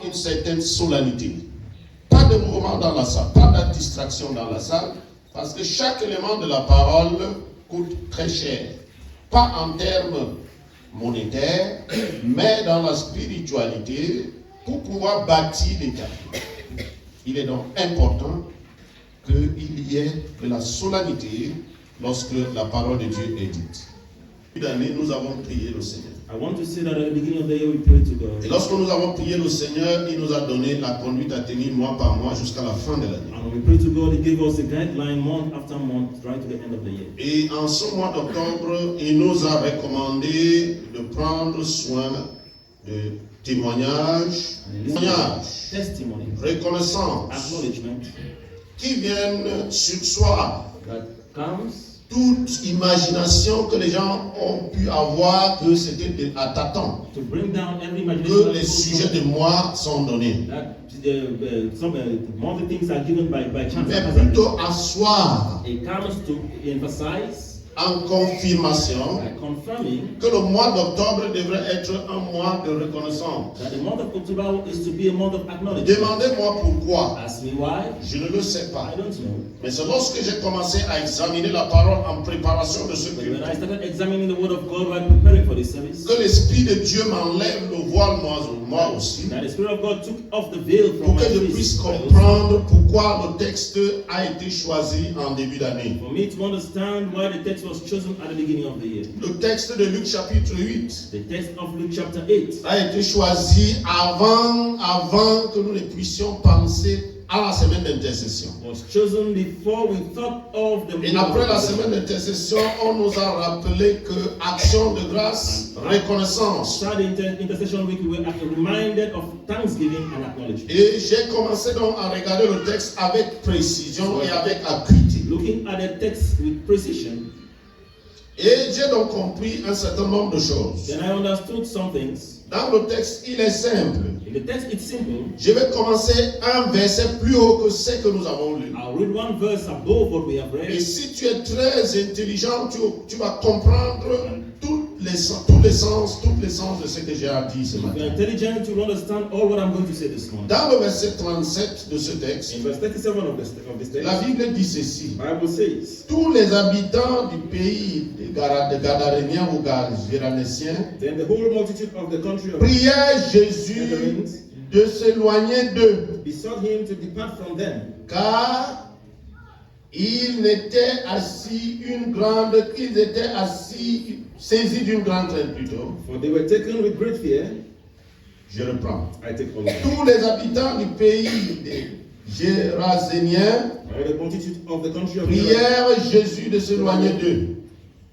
une certaine solennité. Pas de mouvement dans la salle, pas de distraction dans la salle, parce que chaque élément de la parole coûte très cher. Pas en termes monétaires, mais dans la spiritualité, pour pouvoir bâtir les quartiers. Il est donc important qu'il y ait de la solennité lorsque la parole de Dieu est dite. D'année, nous avons prié le Seigneur. I want to say that at the beginning of the year we prayed to God. Et lorsque nous avons prié le Seigneur, il nous a donné la conduite à tenir mois par mois jusqu'à la fin de l'année. And when we prayed to God, He gave us a guideline month after month, right to the end of the year. Et en ce mois d'octobre, il nous a recommandé de prendre soin de témoignages, Testimony, reconnaissance, acknowledgement qui viennent sur soi. that comes. Toute imagination que les gens ont pu avoir que c'était à tâtons, To bring down every imagination que les sujets de moi sont donnés. that more of the things are given by chance. Mais plutôt asseoir It comes to emphasize en confirmation by confirming que le mois d'octobre devrait être un mois de reconnaissance. that the month of October is to be a month of acknowledgement. Demandez-moi pourquoi. Ask me why. Je ne le sais pas. I don't know. Mais c'est lorsque j'ai commencé à examiner la parole en préparation de ce But culte when I started examining the Word of God while preparing for this service, que l'Esprit de Dieu m'enlève le voile moi aussi, that the Spirit of God took off the veil pour from my que je puisse face. comprendre pourquoi le texte a été choisi en début d'année. For me to understand why the text was chosen at the beginning of the year. Le texte de Luc chapitre 8 The text of Luke chapter 8 a été choisi avant que nous ne puissions penser à la semaine d'intercession. was chosen before we thought of the Et meaning après of la the semaine d'intercession, on nous a rappelé que action de grâce, reconnaissance. After the intercession week, we were reminded of thanksgiving and acknowledgement. Et j'ai commencé donc à regarder le texte avec précision et avec acuité. Looking at the text with precision, Et j'ai donc compris un certain nombre de choses. then I understood some things. Dans le texte, il est simple. In the text, it's simple. Je vais commencer un verset plus haut que ce que nous avons lu. I'll read one verse above what we have Et read. si tu es très intelligent, tu vas comprendre tous les sens de ce que j'ai à dire ce If you're matin. intelligent, you will understand all what I'm going to say this morning. Dans le verset 37 de ce texte, In verse 37 of this text, la Bible dit ceci. the Bible says, Tous les habitants du pays de Gadaréniens ou Géranésiens then the whole multitude of the country of prièrent Jésus de s'éloigner d'eux, besought him to depart from them, car ils étaient saisis d'une grande crainte plutôt. for they were taken with great fear. Je reprends. I take all of them. Tous les habitants du pays des Géraséniens All the multitude of the country of prièrent Jésus de s'éloigner d'eux,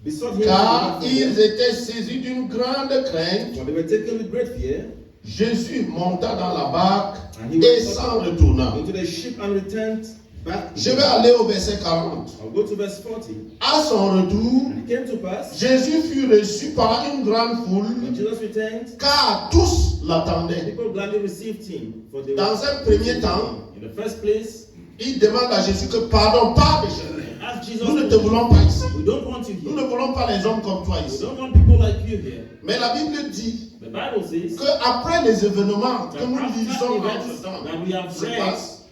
besought him car to depart from ils them, étaient saisis d'une grande crainte. for they were taken with great fear. Jésus monta dans la barque And he et went s'en retourna. into the ship and returned back. Je vais aller au verset 40. I'll go to verse 40. À son retour, And it came to pass, Jésus fut reçu par une grande foule, when Jesus returned, car tous l'attendaient. people gladly received him. For they Dans were, un premier temps, in the first place, il demande à Jésus que pardon, pas pécheur. asked Jesus, Nous ne te voulons pas ici. we don't want you Nous here. ne voulons pas les hommes comme toi We ici. don't want people like you here. Mais la Bible dit The Bible says que après les événements que that nous after lisons events entre-temps that we have se read, passent,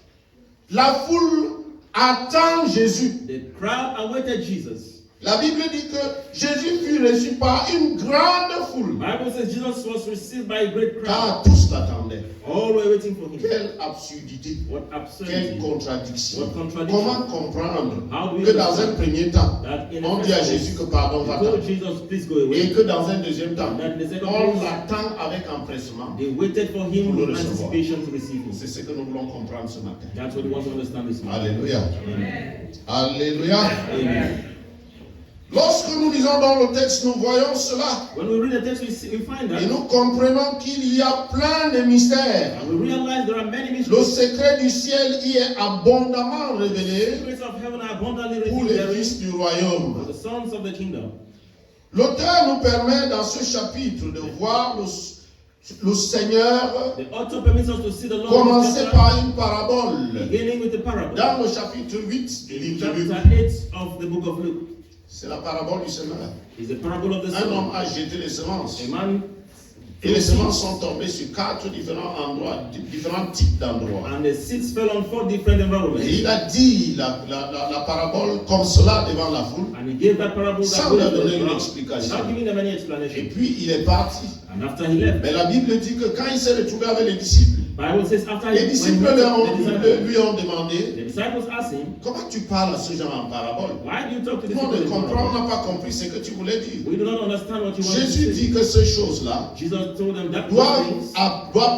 la foule attend Jésus. the crowd awaited Jesus. La Bible dit que Jésus fut reçu par une grande foule, The Bible says Jesus was received by a great crowd. car tous l'attendaient. All were waiting for him. Quelle absurdité, What quelle absurdity. contradiction. What contradiction. Comment comprendre How do we que dans un understand premier temps, that in the on first dit à place, Jésus que pardon they va-t'en, told Jesus, please go et away. que dans un deuxième temps, That in the second on place, l'attend avec empressement. they waited for him Pour le with recevoir. anticipation to receive him. C'est ce que nous voulons comprendre ce matin. That's what we want to understand this morning. Alléluia. Amen. Alléluia. Amen. Lorsque nous lisons dans le texte, nous voyons cela. When we read the text, we find Et that, nous comprenons qu'il y a plein de mystères. and we realize there are many Le mysteries. secret du ciel y est abondamment The révélé secrets of heaven are abundantly pour revealed les therein fils du for royaume. the sons of the kingdom. L'auteur nous permet dans ce chapitre de voir le Seigneur The author permits us to see the Lord commencer par une parabole. beginning with the parable. Dans le chapitre 8 du livre de Luc, Chapter 8 of the book of Luke c'est la parabole du semeur. is the parable of the Un homme sower. a jeté les semences. A man Et les semences sont tombées sur 4 différents endroits, différents types d'endroits. And the seeds fell on 4 different environments. Et il a dit la parabole comme cela devant la foule, And he gave that parable sans leur donner une without explication. giving them any Et explanation. puis il est parti. And after he left, Mais la Bible dit que quand il s'est retrouvé avec les disciples, Bible says after les disciples lui ont demandé, the disciples asked him, comment tu parles à ce genre en parabole? why do you talk to these Nous on people ne in comprend, on parable? n'a pas compris ce que tu voulais dire. We do not understand what you want to Jésus say. dit que ces choses-là Jesus told them that doivent things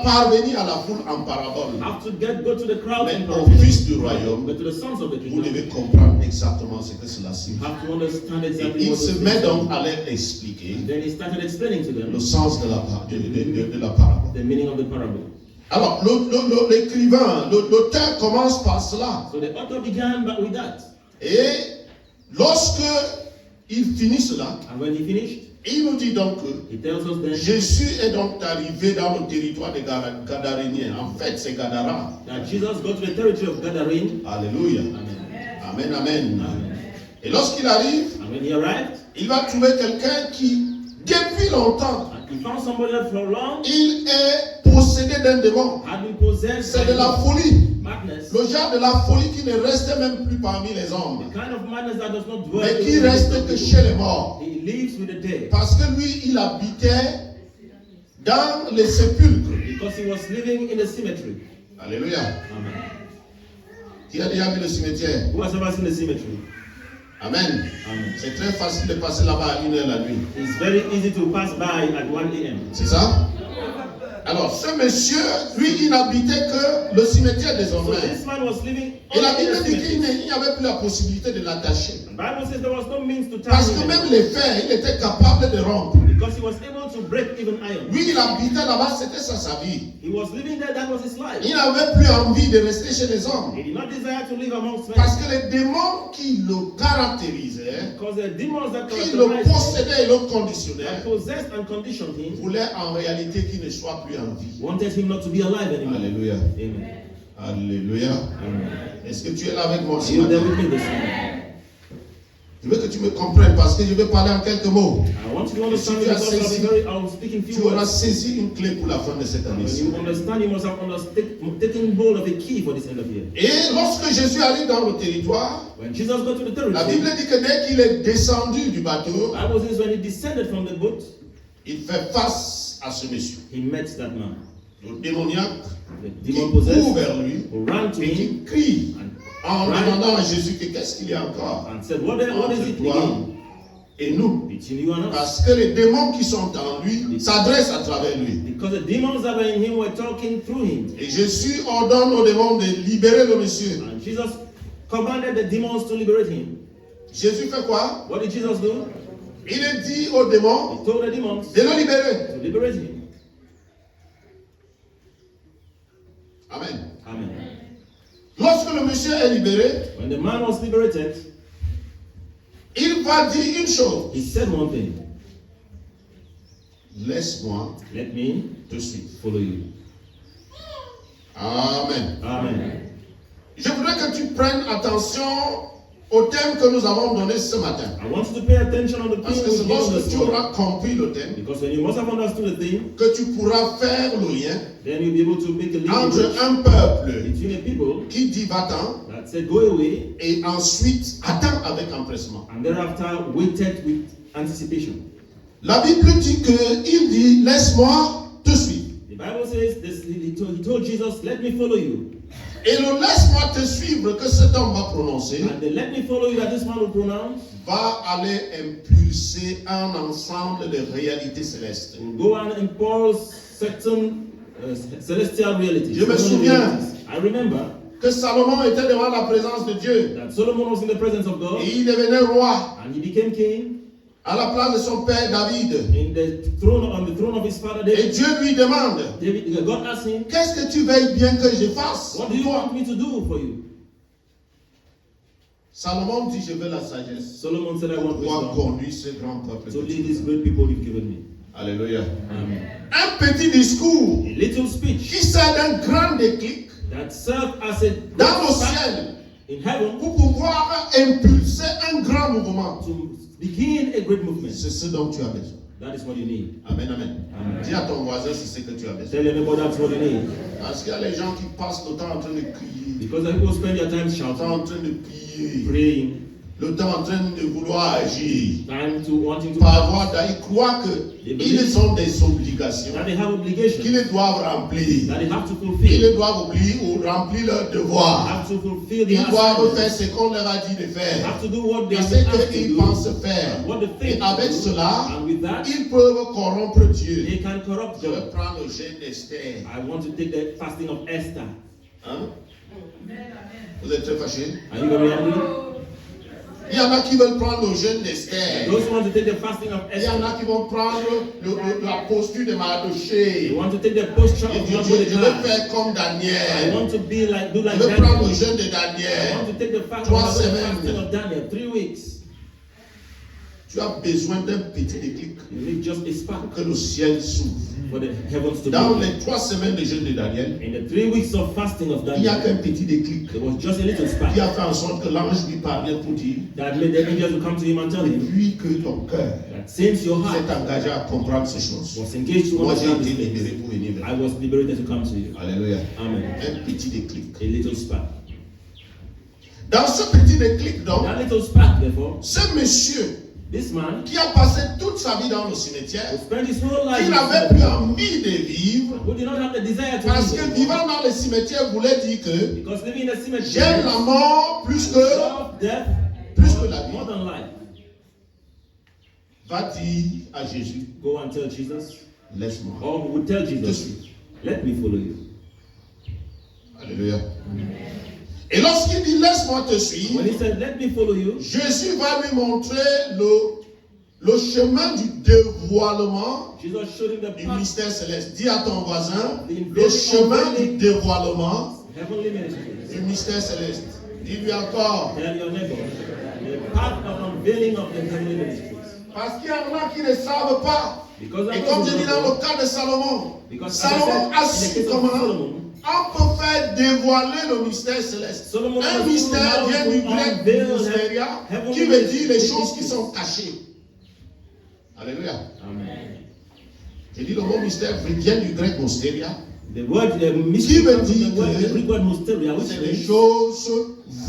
parvenir à la foule en parabole. have to go to the crowd Mais in au parable. fils du royaume, But to the sons of the vous kingdom, devez comprendre exactement ce que cela you signifie. have to understand Et exactly il what se it met means. donc à leur expliquer Then he started explaining to them le sens de la parabole. the meaning of the parable. Alors, l'écrivain, l'auteur commence par cela. So the author began with that. Et lorsque il finit cela, And when he finished, il nous dit donc que he tells us then Jésus est donc arrivé dans le territoire des Gadaréniens. En fait, c'est Gadara. that Jesus got to the territory of Gadarene. Alléluia. Amen. Amen, amen. Amen. Et lorsqu'il arrive, And when he arrived, il va trouver quelqu'un qui, depuis longtemps, he found somebody that for long il est possédé d'un démon. had been possessed C'est by de la folie. madness. Le genre de la folie qui ne restait même plus parmi les hommes, The kind of madness that does not dwell mais qui in the reste midst que of chez people. les morts. He lives with the dead Parce que lui, il habitait dans les sépulcres. because he was living in the cemetery. Alléluia. Amen. Qui a déjà vu le cimetière? Who has ever seen the cemetery? Amen. Amen. C'est très facile de passer là-bas à 1h la nuit. It's very easy to pass by at 1 a.m. C'est ça? Alors, ce monsieur, lui, il n'habitait que le cimetière So désormais. this man was living Et la only in Bible the dit qu'il cemetery. n'y avait plus la possibilité de l'attacher. The Bible says there was no means to tie Parce him que même anymore, les fers, il était capable de rompre. because he was able to break even iron. Lui, il habitait là-bas, c'était ça sa vie. He was living there, that was his life. Il n'avait plus envie de rester chez les hommes. He did not desire to live amongst men, Parce que les démons qui le caractérisaient, because the demons that qui le characterized him, possédaient et le that conditionnaient, possessed and conditioned him, voulaient en réalité qu'il ne soit plus en vie. wanted him not to be alive anymore. Alléluia. Amen. Alléluia. Amen. Est-ce que tu es là avec moi Are ce you there matin? with me this morning? Je veux que tu me comprennes parce que je vais parler en quelques mots. I want you to understand Si tu as because saisi, I'll speak in Tu few auras words. saisi une clé pour la fin de cette année. When you understand, you must have taken hold of a key for this end of year. Et lorsque Jésus arrive dans le territoire, When Jesus got to the la territory, Bible dit que dès qu'il est descendu du bateau, Bible says when he descended from the boat, il fait face à ce monsieur. he met that man. Le démoniaque The qui demon court possessed vers lui who ran to et him qui crie en Right. demandant à Jésus que qu'est-ce qu'il y a encore and said, What is entre it toi again et nous. between you and us? Parce que les démons qui sont en lui s'adressent à travers lui. Because the demons that were in him were talking through him. Et Jésus ordonne aux démons de libérer le monsieur. And Jesus commanded the demons to liberate him. Jésus fait quoi? What did Jesus do? Il dit aux démons He told the demons de le libérer. to liberate him. Amen. Amen. Lorsque le monsieur est libéré, When the man was liberated, il va dire une chose. he said one thing. Laisse-moi Let me te suivre. follow you. Amen. Amen. Je voudrais que tu prennes attention au thème que nous avons donné ce matin. I want you to pay attention on the Parce thing que we've c'est given lorsque this tu morning. auras compris le thème Because when you must have understood the thing, que tu pourras faire le lien then you'll be able to make a link entre un peuple between a people qui dit va-t'en that said go away et ensuite attend avec empressement. and thereafter waited with anticipation. La Bible dit qu'il dit laisse-moi te suivre. The Bible says this, he told Jesus, let me follow you. Et le laisse-moi te suivre que cet homme va prononcer And the let me follow you that this man will pronounce va aller impulser un ensemble de réalités célestes. will go and impulse certain celestial realities. Je me souviens. I remember Que Salomon était devant la présence de Dieu that Solomon was in the presence of God et il devenait roi and he became king à la place de son père David. on the throne of his father Et David. Dieu lui demande, God asked him, qu'est-ce que tu veux bien que je fasse? what do you want me to do for you? Salomon dit, je veux la sagesse Solomon said, I pour want pouvoir wisdom conduire ce grand peuple. to que lead tu these as. great people you've given me. Alléluia. Amen. Un petit discours A little speech qui sert d'un grand déclic that served as a dans le ciel in heaven pour pouvoir impulser un grand mouvement. to begin a great movement. C'est ce dont tu as besoin. That is what you need. Amen, amen. Amen. Dis à ton voisin si c'est ce que tu as besoin. Tell your neighbor that's what you need. Parce qu'il y a les gens qui passent le temps en train de crier, Because the people spend their time le temps shouting, en train de prier, praying, le temps en train de vouloir agir. time to wanting to Par avoir, ils croient qu'ils ont des obligations that they have obligations, qu'ils doivent remplir. that they have to Ils fulfill, doivent oublier ou remplir leurs devoirs. have to fulfill the Ils doivent assignment, faire ce qu'on leur a dit de faire. have to do what they Et have ce been asked to qu'ils do, pensent faire. what they Et think avec to do, cela, and with that, ils peuvent corrompre Dieu. they can corrupt Je vais God. prendre le jeûne d'Esther. I want to take the fasting of Esther. Hein? Vous êtes très fâchés? Are you very angry? Il y en a qui veulent prendre le jeûne d'Esther. Those who want to take the fasting of Il y en Esther, a qui vont prendre la posture de they Mardoché. want to take the posture Et of Dieu, God je with veux the faire comme I Daniel. want to be like, do like Je veux prendre le Daniel. jeûne de I want Daniel. to take the fast 3 of the semaines. fasting of Daniel, 3 weeks. Tu as besoin d'un petit déclic You need just a spark pour que le ciel s'ouvre. for the heavens to Dans be. les 3 semaines de jeûne de Daniel, In the 3 weeks of fasting of il n'y a Daniel, qu'un petit déclic there was just a little spark qui a fait en sorte que l'ange lui parlait pour dire, that made the angels to come to him and tell him depuis que ton cœur that since your heart s'est engagé à comprendre ces choses, was engaged to moi j'ai understand été these libéré things, pour venir vers I toi. was liberated to come to you. Alléluia. Amen. Un petit déclic. A little spark. Dans ce petit déclic, donc, That little spark, therefore, ce monsieur this man qui a passé toute sa vie dans le cimetière, who spent his whole life qui in n'avait the plus cemetery, envie de vivre, who did not have the desire to parce live que anymore, vivant dans le cimetière voulait dire que because living in a cemetery j'aime la mort plus que love death la vie. more than life. Va dire à Jésus, Go and tell Jesus, laisse-moi. or we would tell Te Jesus, suis. let me follow you. Alléluia. Et lorsqu'il dit laisse-moi te suivre, When he said, let me follow you, Jésus va lui montrer le chemin du dévoilement Jesus showed him the du path, mystère céleste. Dis à ton voisin, le chemin du dévoilement heavenly ministries. du mystère céleste. Dis-lui encore. Tell your neighbor, the path of unveiling of the heavenly ministries. Parce qu'il y en a qui ne savent pas. Because Et comme je dis dans le cas de Salomon, Salomon a su comment on peut faire dévoiler le mystère céleste. Solomon Un mystère vient du grec mystéria, qui veut dire les choses qui sont cachées. Alléluia. Amen. J'ai dit le mot mystère vient du grec mystéria. The word mystery veut comes from dire the word, que the Greek word mysteria, which C'est des means choses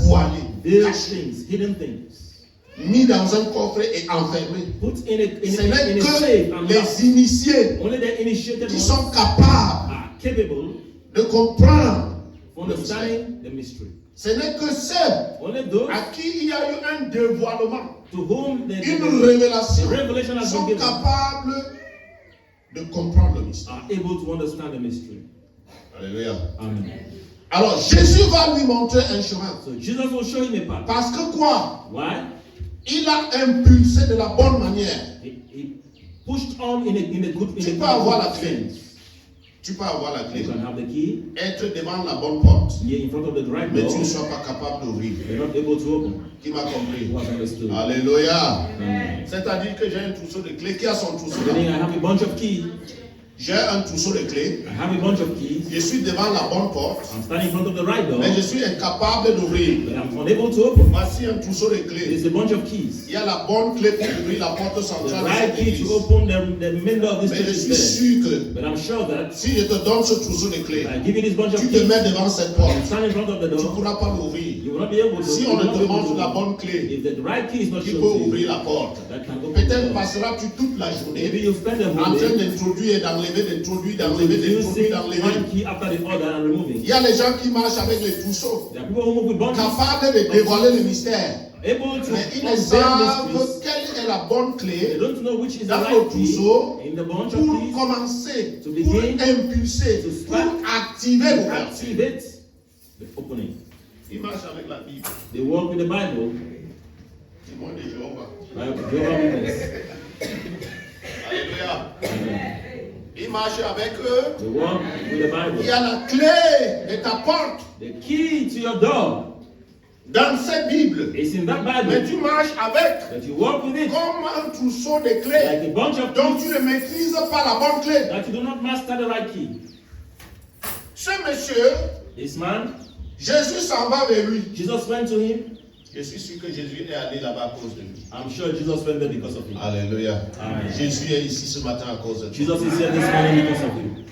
voilées, veiled cachées, things, hidden things, mis dans un coffret et enfermées. put in a Ce n'est in a safe and que locked. les initiés Only the initiated qui ones sont capables are capable de comprendre of le mystère. understanding the mystery. Ce n'est que ceux Only those à qui il y a eu un dévoilement, to whom the une révélation, revelation has sont been given capables de comprendre le mystère. are able to understand the mystery. Alléluia. Amen. Alors Jésus va lui montrer un chemin. So Jesus will show him a path. Parce que quoi? Why? Il a impulsé de la bonne manière. He pushed on in a good Tu in peux a avoir la good clé. sense. Tu peux avoir la clé, You can have the key être devant la bonne porte, here in front of the right mais door. tu ne sois pas capable d'ouvrir. You're not able to open. Qui m'a compris? Who has understood? Alléluia. Amen. C'est-à-dire que j'ai un trousseau de clés. Qui a son trousseau Meaning là? I have a bunch of keys. J'ai un trousseau de clés. I have a bunch of keys. Je suis devant la bonne porte, I'm standing in front of the right door, mais je suis incapable d'ouvrir. but I'm unable to open. Voici un trousseau de clés. There's a bunch of keys. Il y a la bonne clé pour ouvrir la porte The centrale de right cette key église. to open the middle of this Mais je church suis is there. sûr que But I'm sure that si je te donne ce trousseau de clés, if I give you this bunch of tu te keys, mets devant cette porte, you stand in front of the tu ne door, pourras pas l'ouvrir. you will not be able to. Si you on will ne not te be able montre la to. bonne clé If the right key is not qui shown peut to you, ouvrir la porte, that can open the peut-être door. passeras-tu toute la Maybe journée you spend the en whole train day d'introduire et d'enlever, d'introduire, d'enlever, d'introduire, using d'enlever. one key after the other and removing. Il y a les gens qui marchent avec les trousseaux, There are people who move with bunches, capables de dévoiler le mystère. able to Mais ils ne unveil savent mysteries. quelle est la bonne They clé don't know which is the dans le right key trousseau in the bunch pour of keys commencer, to pour begin, impulser, to pour start, activer to l'ouverture. activate the opening. Ils marchent avec la Bible. They work with the Bible, Témoin de Jéhovah. Jehovah Witness. Alléluia. Amen. Ils marchent avec eux. They work with the Il y Bible. a la clé de ta porte The key to your door dans cette Bible. is in that Mais Bible, tu marches avec but you work with it comme un trousseau de clés. like a bunch of Donc tu keys ne maîtrises pas la bonne clé. that you do not master the right key. Ce monsieur, This man, Jésus s'en va vers lui. Jesus went to him. Je suis sûr que Jésus est allé là-bas à cause de lui. I'm sure Jesus went there because of him. Alléluia. Amen. Jésus est ici ce matin à cause de lui. Jesus is here this morning because of you.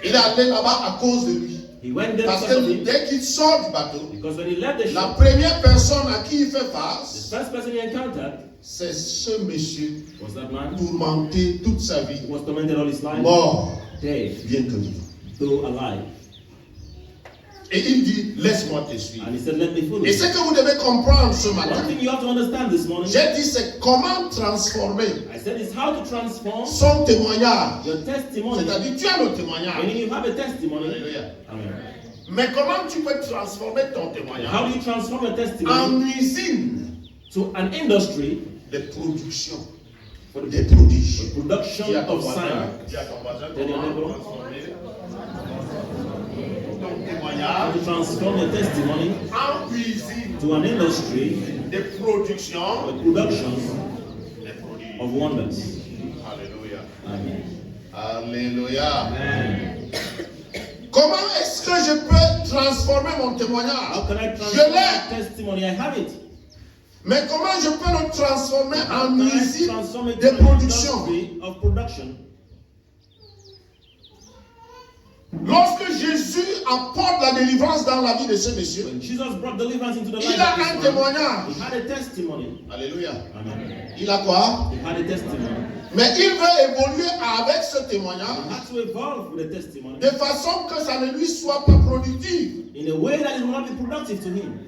Il est allé là-bas à cause de lui. He went there Parce because of que him. dès qu'il sort du bateau, Because when he left the la ship, première personne à qui il fait the face, first person he encountered c'est ce monsieur was that man tourmenté toute sa vie, who was tormented all his life, mort, dead, bien que vivant. though alive. Et il dit, laisse-moi te suivre. And he said, let me follow Et you. ce que vous devez comprendre ce One matin, thing you have to understand this morning, j'ai dit, c'est comment transformer I said, is how to transform son témoignage. your testimony. C'est-à-dire, tu as le témoignage. Meaning you have a testimony. Alléluia. Amen. Mais comment tu peux transformer ton How témoignage do you transform your en testimony usine to an industry de production for the des prodiges? production Dis à ton of voisin, signs? dis à ton voisin Tell your comment neighbor. transformer ton How témoignage to transform your testimony en usine to an industry de production for the production des prodiges. of wonders. Alléluia. Amen. Alléluia. Amen. Comment est-ce que je peux transformer mon témoignage? How can I Je transform l'ai. my testimony? I have it. Mais comment je peux le transformer How en can I usine transform it de to an production? industry of production? Lorsque Jésus apporte la délivrance dans la vie de ce monsieur, When Jesus brought deliverance into the life il a of un this man, témoignage. he had a testimony. Alléluia. Amen. Il a quoi? He had a testimony. Mais il veut évoluer avec ce He témoignage had to evolve with the testimony de façon que ça ne lui soit pas productif. in a way that it will not be productive to him.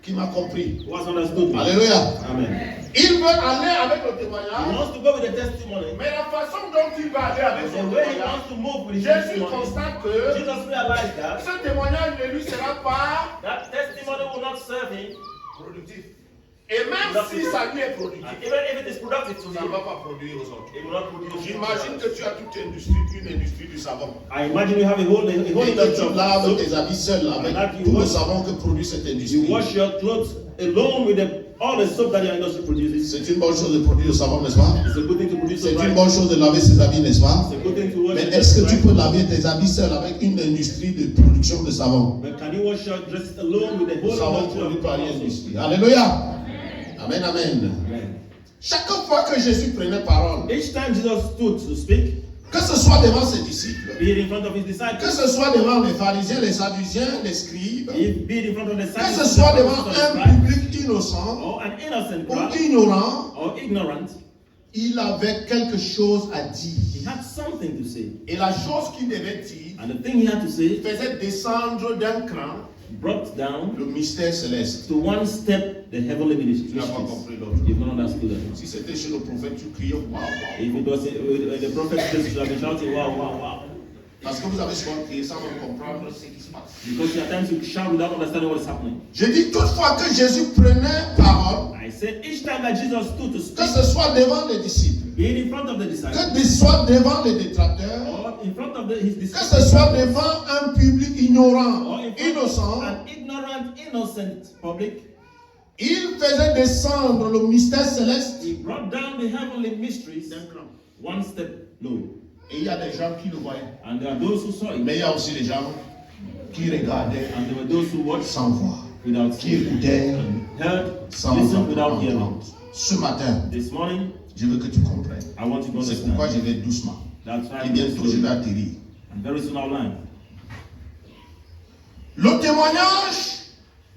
Qui m'a compris? Who has understood me? Alléluia. Amen. Il veut aller avec le He témoignage, wants to go with the testimony. mais la façon dont il va aller avec The son way he témoignage, wants to move with his Jésus testimony. constate que Jesus realized that ce témoignage ne lui sera pas that testimony will not serve him. productif. Et même si ça lui est productif, And even if it is productive to ça ne him, va pas produire aux autres. it will not produce. J'imagine que tu as toute une industrie du savon. I imagine you have a whole Et industry que tu of laves soap. tes habits seul avec That you tout le wash- savon que produit cette You industrie. wash your clothes alone with all the soap that your industry produces. C'est une bonne chose de produire le savon, n'est-ce pas? It's a good thing to produce C'est soap, une right? bonne chose de laver ses habits, n'est-ce pas? It's a good thing to wash Mais your est-ce que dresses, tu right? peux laver tes habits seul avec une industrie de production de savon? But can you wash your dresses alone with the Le whole savon industry produit of par une soap? industrie. Alléluia. Amen, amen. Amen. Chaque fois que Jésus prenait parole, Each time Jesus stood to speak, que ce soit devant ses disciples, be it in front of his que disciples, ce soit devant les pharisiens, les sadduciens, les scribes, be it in front of the que ce Sadducees, soit the devant Pharisees, un right? public innocent Or an innocent ou crowd, ignorant, or ignorant, il avait quelque chose à dire. he had something to say. Et la chose qu'il devait dire And the thing he had to say faisait descendre d'un cran brought down le mystère céleste. to one step the heavenly Tu n'as pas mysteries. compris l'autre. You've not understood that. Si c'était chez le prophète, tu criais waouh, waouh. If it was the prophet's place, you should have been shouting, wow, wow, wow. Parce que vous avez souvent crié sans même comprendre ce qui se passe. Because there are times you shout without understanding what is happening. Je dis toutefois que Jésus prenait parole, I said each time that Jesus stood to que speak, ce soit devant les disciples, be it in front of the disciples, que ce soit devant les détracteurs, or in front of his que disciples, ce soit devant un public ignorant, or in front innocent, of an ignorant, innocent public, il faisait descendre le mystère céleste he brought down the heavenly mysteries d'un cran. one step low. Et il y a des gens qui le voyaient. And there are those who saw it, Mais il y a aussi des gens qui regardaient and there were those who watched sans voir, without qui seeing, écoutaient heard, sans listened without hearing. entendre. Ce matin, This morning, je veux que tu comprennes. I want you to C'est pourquoi understand. je vais doucement. That's why Et I'm bientôt, je vais going atterrir. and very soon I'll land. Le témoignage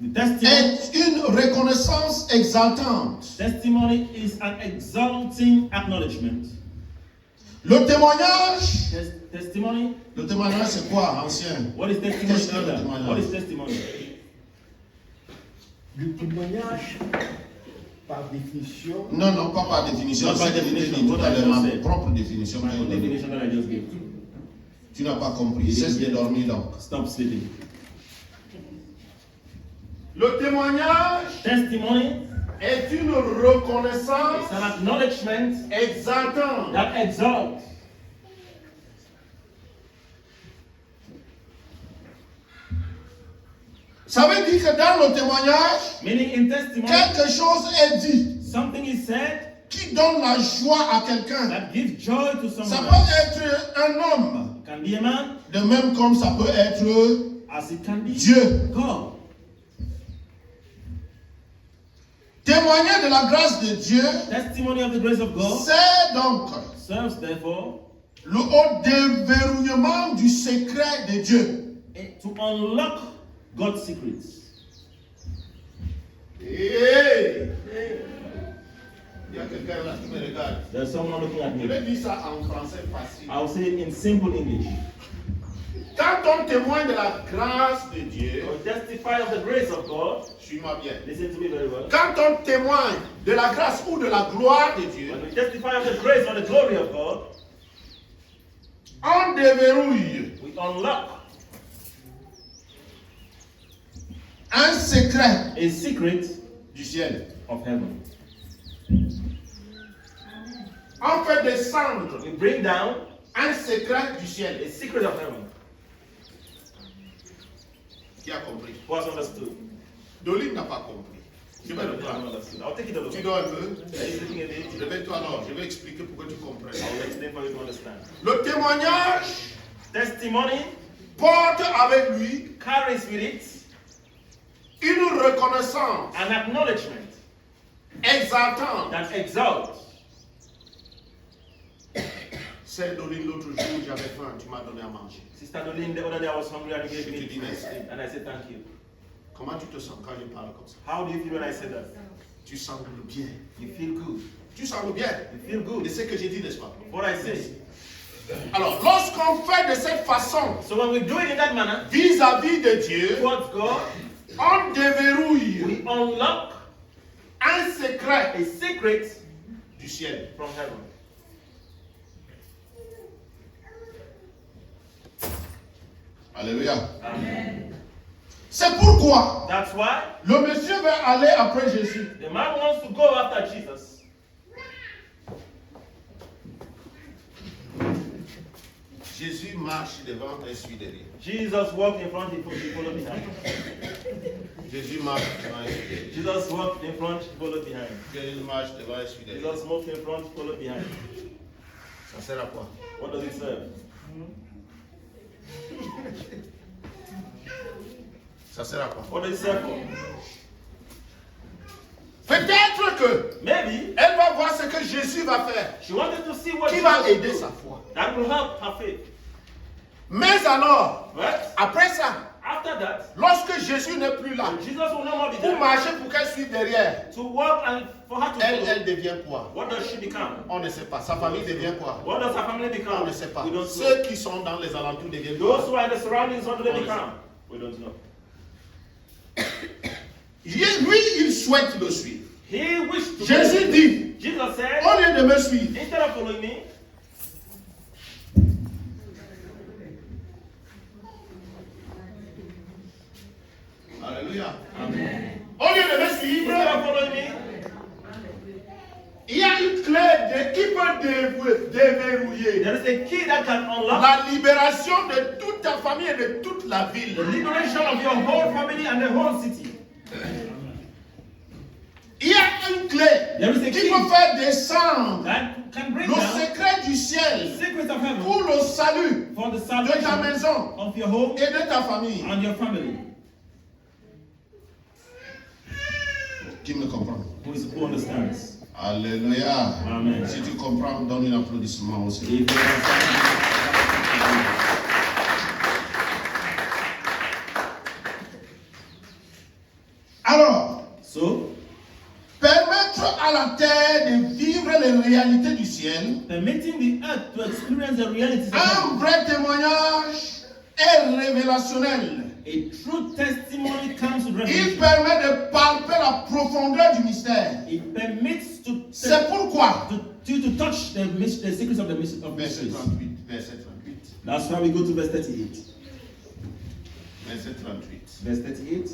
The testimony, est une reconnaissance exaltante. testimony is an exalting acknowledgement. Le témoignage, Testimony, c'est quoi, ancien? what is testimony? Qu'est-ce que le Elder? témoignage? What is testimony? Le témoignage, par définition, Non, non, pas par définition. Not by C'est definition, tout what à I l'heure just ma said. propre définition. My own definition that I just gave. Tu n'as pas compris. Cesse de dormir donc. Stop sleeping. Le témoignage Testimony est une reconnaissance is an acknowledgement exaltante. that exalts. Ça veut dire que dans le témoignage, Meaning in testimony, quelque chose est dit something is said qui donne la joie à quelqu'un. that gives joy to Ça someone. peut être un homme, It can be a man de même comme ça peut être as it can be Dieu. God. Témoigner de la grâce de Dieu, Testimony of the grace of God c'est donc serves therefore le haut déverrouillement du secret de Dieu. to unlock God's secrets. Hey. Il y a quelqu'un là qui me regarde. There's someone looking at Je me. vais dire ça en français facile. I'll say it in simple English. Quand on témoigne de la grâce de Dieu, To testify of the grace of God, suis-moi bien. listen to me very well. Quand on témoigne de la grâce ou de la gloire de Dieu, When we testify of the grace or the glory of God, on déverrouille we unlock un secret a secret du ciel. of heaven. On fait descendre We bring down un secret du a ciel. secret of heaven. Qui a compris? Who has understood? Dolly n'a pas compris. Je vais le I haven't prendre. understood. I'll take it a Tu little. dois un peu. Are you sitting a bit? Réveille-toi alors. Je vais expliquer pour que tu comprennes. I'll explain for you to understand. Le témoignage Testimony porte avec lui carries with it une reconnaissance an acknowledgement exaltante. that exalts. C'est Dolly l'autre jour, j'avais faim, tu m'as donné à manger. Sister Dolin, the other day I was hungry and you gave me Tu dis merci. and I said thank you. Comment tu te sens quand je parle comme ça? How do you feel when I say that? Tu sens le bien. You feel good. Tu sens le bien. You feel Et good. c'est ce que j'ai dit, n'est-ce pas? What I say. Alors, lorsqu'on fait de cette façon So when we do it in that manner, vis-à-vis de Dieu, towards God, on déverrouille we unlock un secret a secret du ciel. from heaven. Alléluia. Amen. C'est pourquoi That's why le monsieur va aller après Jésus. the man wants to go after Jesus. Jésus marche devant et suit derrière. Jesus walked in front, he followed behind. Jésus marche devant et suit derrière. Jesus walked in front, he followed behind. Jésus marche devant et suit derrière. Jesus walked in front, he followed behind. Ça sert à quoi? What does it serve? Ça sert à quoi? What does it serve for? Peut-être que Maybe elle va voir ce que Jésus va faire, she wanted to see what qui Jesus va would aider do. sa foi. That will help her faith. Mais alors, Right? après ça, After that, lorsque Jésus n'est plus là, Jesus will no more be pour there. marcher, pour qu'elle suive derrière, To walk and for her to follow. elle devient quoi? What does she become? On ne sait pas. Sa famille devient quoi? What does her family On become? ne sait pas. We don't know. Ceux qui sont dans les alentours deviennent Those quoi? who are in the surroundings, what do they On ne become? We don't know. Lui, il souhaite le suivre. He wished to Jésus dit, Jesus said, au lieu de me suivre, instead of following me, Alléluia. Amen. Au lieu de me Instead suivre, of following me, il y a une clé qui peut déverrouiller there is a key that can unlock la libération de toute ta famille et de toute la ville. the liberation of your whole family and the whole city. Il y a une clé There is a qui key peut faire descendre that can bring le down secret du the ciel secrets of heaven pour le salut for the de ta salvation maison of your home et de ta famille. and your family. Qui me comprend? Who understands? Alléluia. Amen. Si tu comprends, donne un applaudissement aussi. If you understand. Alors, So, permettre à la terre de vivre les réalités du ciel, permitting the earth to experience the realities of un heaven. vrai témoignage est révélationnel. A true testimony comes with Il revelation. permet de palper la profondeur du mystère. It permits C'est pourquoi, to touch the secrets of the verset mysteries. 38, verset 38, That's why we go to verse 38. verset 38. Verse 38.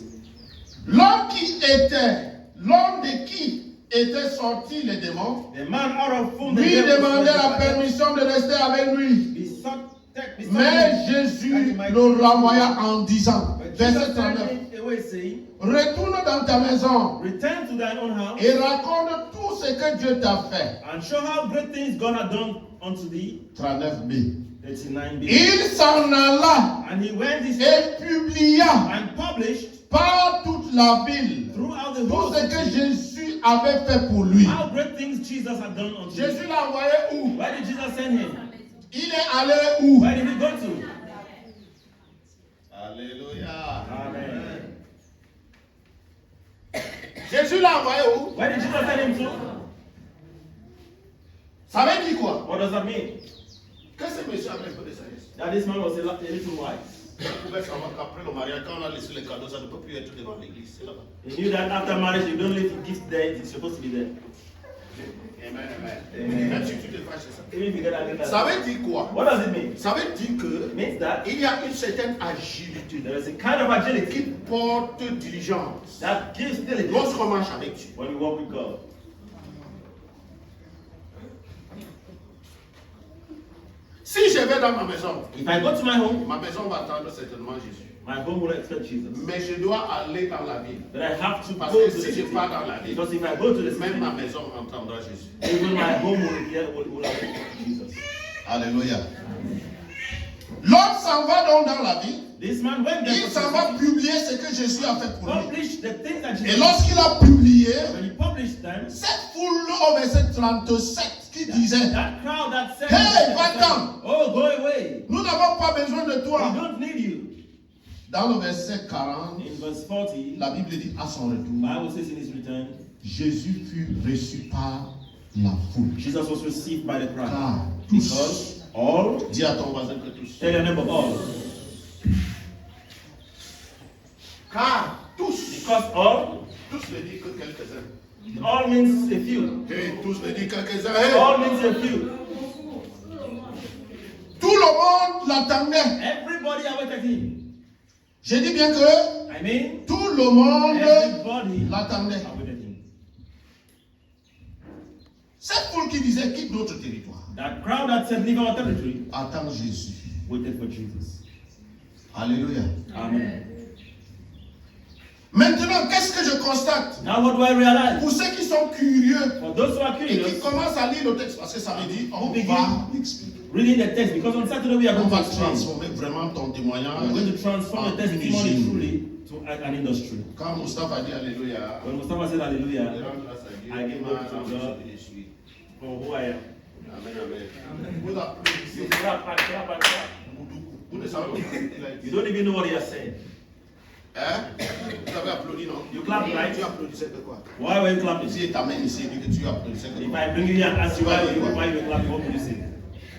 L'homme de qui étaient sortis les démons, The man out of whom the lui devil demandait la fled permission de rester avec lui. besought Mais him Jésus le renvoya en disant, But verset Jesus 39, turned him away, saying, retourne dans ta maison return to thine own house et raconte tout ce que Dieu t'a fait. and show how great things God had done unto thee. 39b. 39b. Il s'en alla And he went his et publia and published par toute la ville throughout the tout whole ce que city Jésus avait fait pour lui. How great things Jesus had done unto him. Jésus l'a envoyé où? Where did Jesus send him? Il est allé où? Where did he go to? Alléluia. Amen. Jésus l'a envoyé où? Where did Jesus send him to? Ça veut dire quoi? What does that mean? Que ce monsieur avait un peu de sagesse. That this man was a little wise. On pouvait savoir qu'après le mariage, quand on a laissé les cadeaux, ça ne peut plus être devant l'église. C'est là-bas. He knew that after marriage, you don't leave gifts there, it's supposed to be there. Amen, amen. Même si tu te fâches, c'est ça. Even if you get that Ça veut dire quoi? What does it mean? Ça veut dire que It means that il y a une certaine agilité there is a kind of agility qui porte diligence that gives diligence lorsqu'on marche avec Dieu. when you walk with God. Si je vais dans ma maison, If I go to my home, ma maison va attendre certainement Jésus. my home will expect Jesus. Mais je dois aller dans la ville. But I have to Parce go que to the si je city. pars dans la ville, Because if I go to the même city, ma maison entendra Jésus. even my home will have Jesus. Alléluia. L'homme s'en va donc dans la ville. This man went there Il s'en va publier ce que Jésus a fait pour lui. publish the things that Et Jesus lorsqu'il a publié, when he published them, cette foule au verset 37 qui disait, that crowd that said, Hey, va-t'en! oh, go away. nous n'avons pas besoin de We toi. don't need you. Dans le verset 40, In verse 40, la Bible dit à son retour, Bible says in his return, Jésus fut reçu par la foule. Jesus was received by the crowd. Car Because all, dis à ton voisin que tous. tell your neighbor all. Car tous. Because all, Tous ne disent que quelques-uns. all means a few. Hey, tous ne disent quelques-uns. Hey. All means a few. Tout le monde l'attendait. Everybody awaited him. Je dis bien que I mean, tout le monde everybody l'attendait. awaited him. Cette foule qui disait quitte notre territoire That crowd that said leave our territory attend Jésus. waited for Jesus. Alléluia. Amen. Maintenant, qu'est-ce que je constate? Now what do I realize? Pour ceux qui sont curieux For those who are et qui curious, commencent à lire le texte, parce que ça me dit, on va l'expliquer. reading the text, because on Saturday we are On going va to explain. transformer vraiment ton témoignage We're going to transform the en une testimony usine. truly to an industry. Quand Moustapha dit Alléluia, When Mustafa said je hallelujah, rends grâce à Dieu. I give glory to God. Je suis. for who I am. Amen, amen. Vous applaudissez. You clap and clap and clap. Vous ne savez pas ce qu'il a You dit. don't even know what he has said. Hein? Vous avez applaudi, non? You clap, right? Tu applaudissais de quoi? Why were you clapping? Si ta main ici dit que tu applaudissais de If quoi? I bring you here and ask you why you clap, what would you say?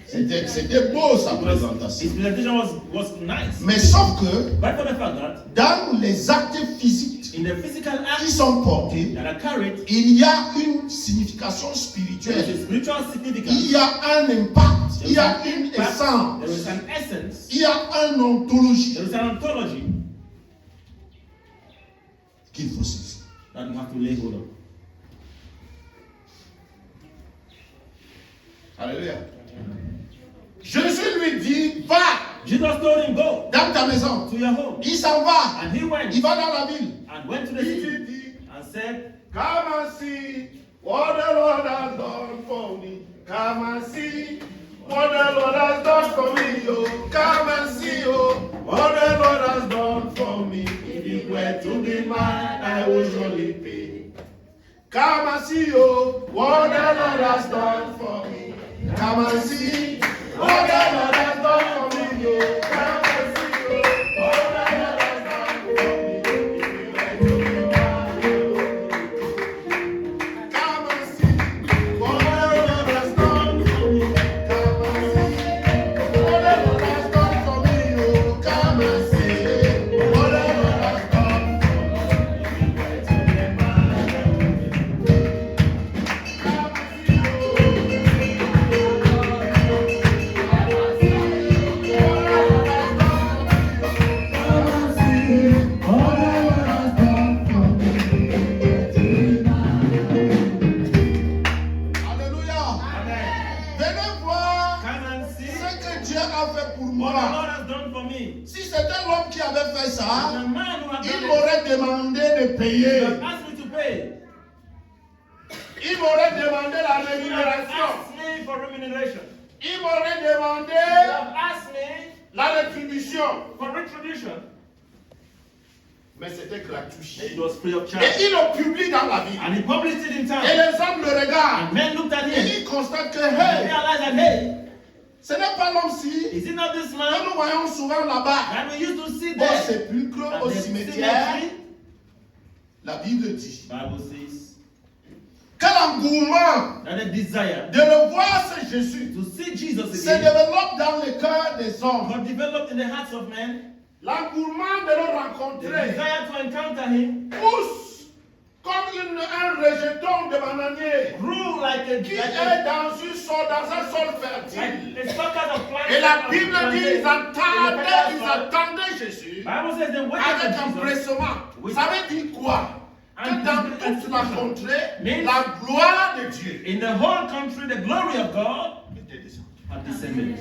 C'était beau sa His présentation. presentation was nice. Mais sauf que But for the fact that dans les actes physiques in the physical qui acts sont portés, that are carried, il y a une signification there is spirituelle. a spiritual Il significance. y a un impact. Il y a une There essence. is an essence. Il y a une ontologie There is an ontology qu'il faut saisir. that you have to lay hold of. Alléluia. Jésus lui dit, va Jesus told him, go dans ta maison. to your home. Il s'en va. And he went Il va dans la ville. and went to the Il city lui dit, and said, come and see what the Lord has done for me. Come and see what the Lord has done for me. Oh, come and see what the Lord has done for me. If it were to be mine, I would surely pay. Come and see what the Lord has done for me. Come and see what the Lord has done for me. Oh, come and see what the Lord has done for me. If it were to be mine, come and see what the Lord has done for me. Come and see what the Lord has done for me. Oh, come and see what the Lord has done for me. If it were to be mine, come and see. Alléluia. Venez voir come and see ce que Dieu a fait pour what the moi. Lord has done for me. Si c'était l'homme qui avait fait ça, The man who had il done it, m'aurait demandé de he payer. has asked me to pay. Il m'aurait demandé la He has rémunération. asked me for remuneration. Il m'aurait demandé He has asked me la rétribution. for retribution. Mais c'était gratuit. It was free of charge. Et il le publie dans la ville. And he published it in Et town. les hommes le regardent. And men looked at Et him. ils constatent que, They hey, realized that, hey, ce n'est pas l'homme-ci is it not this que man nous voyons souvent là-bas. that we used to see Au there sépulcre, at au the cimetière, cemetery? la Bible dit Bible says que l'engouement that the desire de le voir, c'est Jésus, to see Jesus se again développe dans le cœur des hommes. got developed in the hearts of men. L'engouement de le The rencontrer desire to encounter him pousse comme un rejeton de bananier grew like a qui est dans un sol fertile. like a sucker of plant. Et la Bible dit ils attendaient Jésus Bible says they waited avec for Jesus. empressement. Oui. Ça veut dire quoi? Que dans toute la contrée, Mais- la gloire de Dieu In the whole country, the glory of God était descendue. had descended.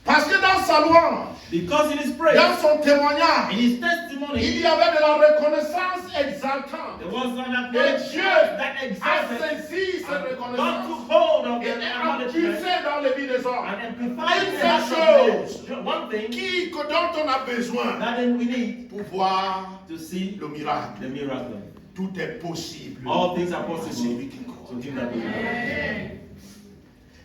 Parce que dans sa louange, Because in his praise, dans son témoignage, in his il testimony, y avait de la reconnaissance exaltante. there was an Et acknowledgement Dieu that a exalted saisi cette God reconnaissance took hold of et the a acknowledgement impulsé dans les vies des hommes. and amplified Une the seule hearts chose of men. One thing Dont on a besoin that then we need pour voir to see le miracle. the miracle. Tout est possible. All things are pour possible celui qui croit. to him that believes.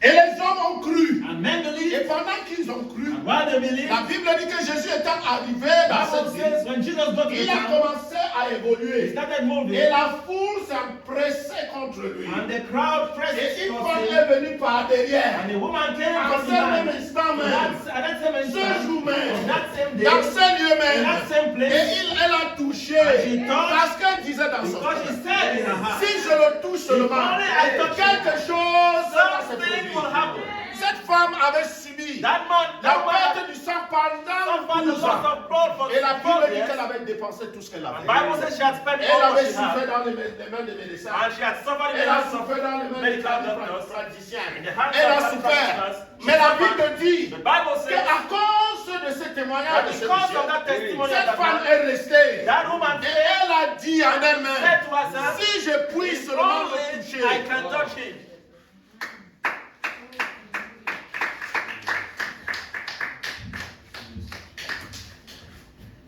Et les hommes ont cru. And men Et believe, pendant qu'ils ont cru, and while they believe, la Bible dit que Jésus étant arrivé dans Bible cette says ville, when Jesus got to the il a town, commencé à he évoluer. started moving, Et la foule s'est pressée contre lui. and the crowd pressed Et une towards femme him, est venue par derrière. and a woman came En from ce même behind. instant même, At that same ce instant, jour même, on that same day, dans ce lieu in même, that same et place, elle a touché. And she touched, Parce qu'elle disait dans son because she cœur, said in her heart, si je le touche seulement, only I touch quelque chose va se something will produire. happen. Cette femme avait subi That man, la that man perte du sang pendant suffered the 12 loss ans. of blood for Et la 12 Bible dit years. qu'elle avait dépensé tout ce qu'elle The avait. Bible says she had spent Elle all avait what she souffert had. dans les mains des médecins. And she had suffered in the Elle a hands of souffert dans les mains des medical doctors. praticiens. In the hands Elle a of medical souffert. doctors. Mais la Bible dit The Bible says qu'à cause de ce témoignage de that ce because of monsieur, that testimony of cette that femme man, est restée. that woman Et elle a dit en said elle-même, to herself, si je puis if seulement le only toucher. I can touch him.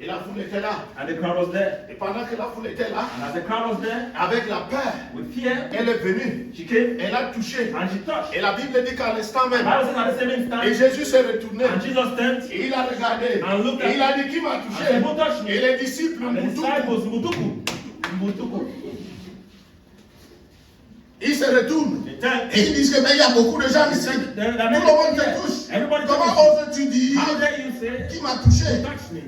Et la foule était là. And the crowd was there. Et pendant que la foule était là, And as the crowd was there, avec la peur, with fear, elle est venue. she came Elle a touché. and she touched. Et la Bible dit qu'à l'instant The même, Bible says at the same et instant, Jésus s'est retourné. and Jesus turned Et il a regardé. and looked Et il at a dit qui m'a and touché. said, who touched Et me? les disciples, And the Moutou, disciples, Mutuku. Mutuku. ils se retournent. They turned. Et ils disent que mais il y a beaucoup de gens ici. Tout There are le many monde people te there. touche. Everybody Comment touches oses-tu you. dire How dare you say, qui m'a touché? who touched me?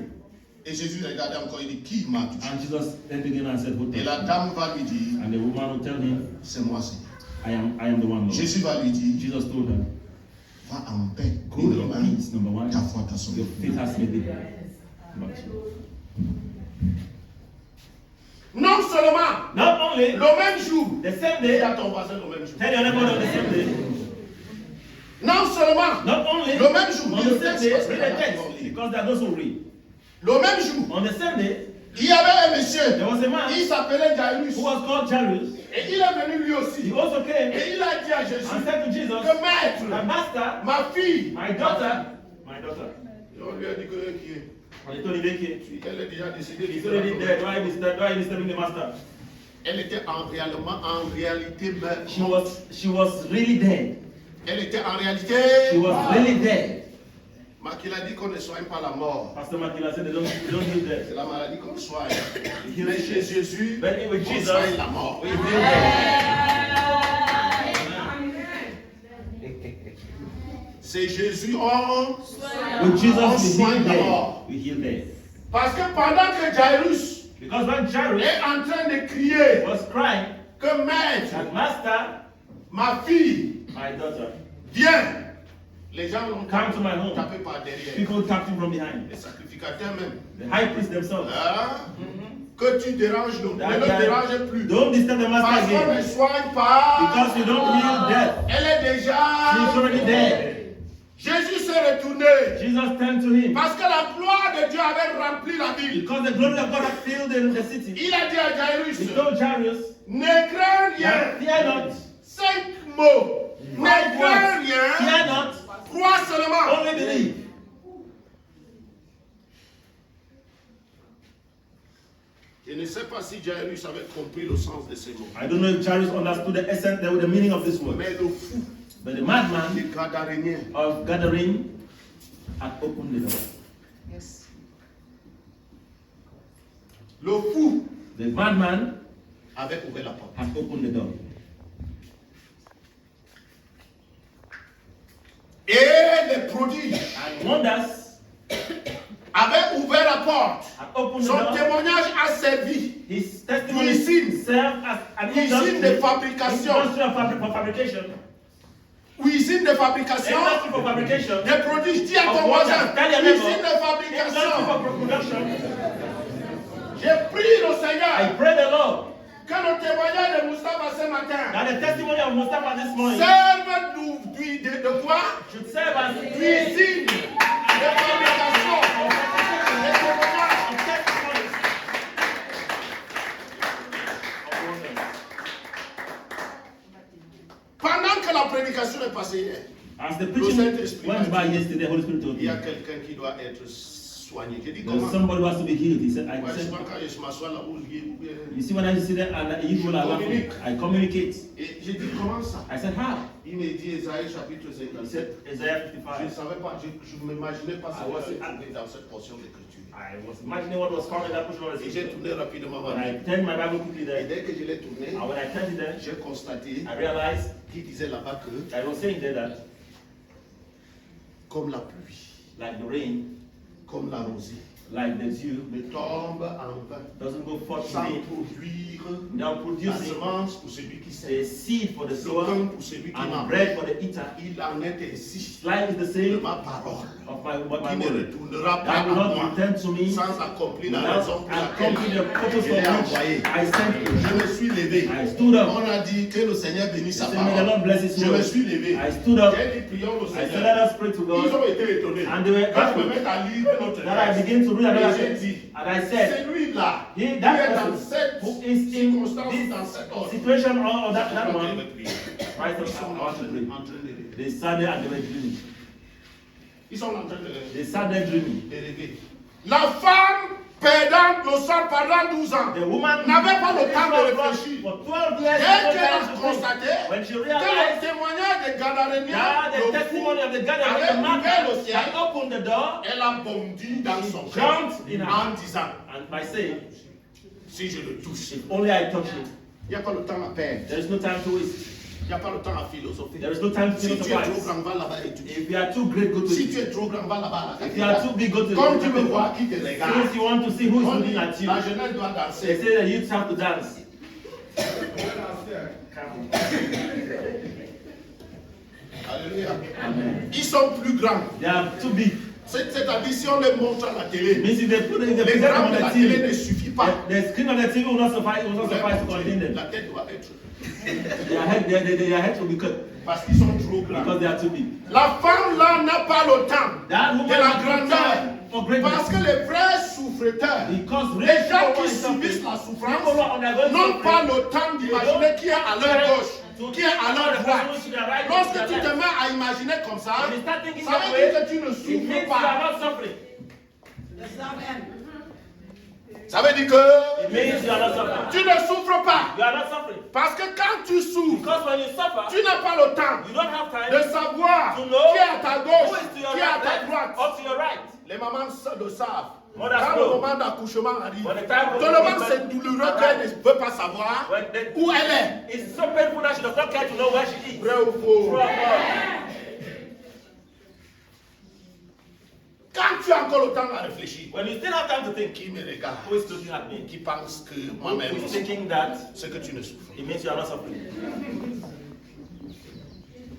Et Jésus regardait encore, il dit qui m'a touché? And Jesus then began and said, who Et touched la me? dame va lui dire, And the woman will tell him, c'est moi, Seigneur. I am the one, Lord. Jésus va lui dire, Jesus told her, va en paix. go in Numéro un, peace, number one. ta foi t'a sauvé. Your faith has made it. Number two. Non seulement Not only le même jour, the same dis day, à ton voisin le même jour. tell your neighbor on the same day. Non seulement Not only le même jour, on lis the le same texte day, parce que read là, the text, ils vont lire. because there are those who read. Le même jour, On the same day, il y avait un monsieur, there was a man il s'appelait Jairus. who was called Jairus. Et il est venu lui He aussi. also came Et il a dit à Jésus, and said to Jesus, que maître, my master, ma fille, my daughter. Et on lui a dit que qui est. And he told him, "Make Elle est déjà décidée. He's already dead. Why are you disturbing the master?" Elle était en réalité morte. She was really dead. Elle était en réalité. She was really dead. Mais qu'il a dit qu'on ne soigne pas la mort. Pastor Makila said they don't heal death. C'est la maladie qu'on soigne. He Mais heals chez death. Jésus, But with on Jesus, soigne la mort. we heal death. C'est Jésus, on. With Jesus, On we soigne heal la death. mort. We heal death. Parce que pendant que Jairus Because when Jairus est en train de crier was crying, que maître, that master, ma fille, my daughter, viens, les gens l'ont come to my home. tapé par derrière. People tapped him from behind. Les sacrificateurs même. The high priest themselves. Hein? Que tu déranges le, That ne le guy- dérange plus. Don't disturb the master Parce qu'on ne again. soigne pas. Because you don't heal death. Elle est déjà. She's already dead. Jésus s'est retourné. Jesus turned to him. Parce que la gloire de Dieu avait rempli la ville. Because the glory of God had filled the city. Il a dit à Jairus, He told Jairus, ne crains rien. fear not, 5 mots. Ne Five crains words. Fear rien. not, Crois seulement. only believe. Je ne sais pas si Jairus avait compris le sens de ces mots. I don't know if Jairus understood the essence, the meaning of this word. Mais le fou, But the madman le Gadarénien, of gathering had opened the door. Yes. le fou The madman avait ouvert la porte. had opened the door. Et les prodiges And wonders avaient ouvert la porte. had opened the Son door. témoignage a servi His testimony Usine. served as an Usine de fabrication. industry of for fabrication. usine de fabrication Industry for fabrication. des prodiges. Dis à Of ton wonders. voisin, Tell your neighbor. usine de Industry fabrication. for production. J'ai prié le I Seigneur pray the Lord que le témoignage de Moustapha ce matin that the testimony of Mustafa this morning serve de quoi? should serve as Usine de fabrication. Des témoignages. of testimonies. Pendant que la prédication est passée hier, As the Le preaching Saint-Esprit went by yesterday, the Holy Spirit told il y me a quelqu'un qui doit être soigné. J'ai dit there's comment? somebody who has to be healed. He said, Ouais, I said, souvent quand je m'assois là où you see when I sit there and you people are laughing, I communicate. et j'ai dit comment ça? I said, how? Il me dit Esaïe chapitre He 57. said, Isaiah Je ne 55. savais pas, je ne m'imaginais pas ce qui allait trouver dans cette portion d'écriture. I was imagining what was found in that portion of the Et j'ai scripture. tourné rapidement When ma I Bible. turned my Bible quickly Et there, dès que je l'ai tourné, and when I turned it there, j'ai constaté I realized qu'il disait là-bas que, I was saying there that comme la pluie, like the rain, comme la rosée, like the dew, ne tombe en vain, doesn't go forth sans today produire without la producing semence pour celui qui the sème, seed for the le sower pain pour celui qui and mange. bread for the eater. Il en est ainsi Life is the de same ma parole, of my qui ne word. retournera pas That à will not moi return to me sans accomplir la raison without pour laquelle accomplishing the purpose je for l'ai which envoyé. I sent you. Je me suis levé. I stood up. On a dit que le Seigneur bénisse sa Say, may the Lord parole. bless his Je me word. suis levé. I stood up. J'ai dit prions au I said, Seigneur. let us pray to Ils God. ont été étonnés. And they were Quand je me baffled mets à lire notre that I texte, begin to read another j'ai text. dit, And I said, celui-là, he, qui est that dans person cette who is in circonstance, this dans cet ordre, situation or that je vais one, prier. right Ils sont up, I en want to train pray. de rêver. They sat there and they were dreaming. Ils sont en train de rêver. They sat there dreaming. La femme perdante le sang pendant 12 ans The woman n'avait pas le temps de réfléchir. for 12 years. Dès no qu'elle time a to think. constaté When she que le realized témoignage des Gadaréniens, that the le fou, testimony of the gathering, avait the man ouvert le ciel, had opened the door elle a bondi dans son She cœur jumped in her en disant, and by saying, si je le touche, if only I touch it. il n'y a pas le temps à perdre, There is no time to waste. il n'y a pas le temps à philosopher. There is no time to Si tu es trop philosophize. grand, va là-bas étudier. If you are too great, go to Si tu it. es trop grand, va là-bas à la If you are too cathédrale. big, go to Comme tu the me vois, qui te regarde. Since you want to see who is On dit, looking at you, la jeunesse doit they danser. say that youths have to dance. Alléluia. Amen. Ils sont plus grands. They are too big. C'est-à-dire si on les montre à la télé, It means if they put it, if they les present them grands on de la the télé TV, ne suffit pas. the screen on the TV will not suffice. Will not suffice to contain them. La tête doit être. Their head will be cut Parce qu'ils sont trop grands. because they are too big. La femme là n'a pas le temps That de woman la has no grandeur. time for greatness. Parce que les vrais souffreteurs, Because les gens qui people subissent la who souffrance, are undergoing n'ont pas suffering, le temps d'imaginer qui est à leur gauche, qui est à leur droite. Lorsque tu te mets à imaginer comme ça, when you start thinking ça that veut dire way, que tu ne it means souffres you pas. are not suffering. Ça veut dire que It means you are not suffering. tu ne souffres pas. You are not suffering. Parce que quand tu souffres, Because when you suffer, tu n'as pas le temps you don't have time de savoir to know qui est à ta who gauche, is to your qui est à ta right droite. or to your right. Les mamans le savent. Mothers Quand le know. moment d'accouchement arrive, When the time of tellement birth c'est douloureux qu'elle ne peut pas savoir When the, où elle est. it's so painful that she does not care to know where she is. Vrai ou faux? True or false? Quand tu as encore le temps à réfléchir, When you still have time to think, qui me regarde, who is looking at me? qui pense que Who moi-même, is thinking that c'est que tu ne souffres. it means you are not suffering.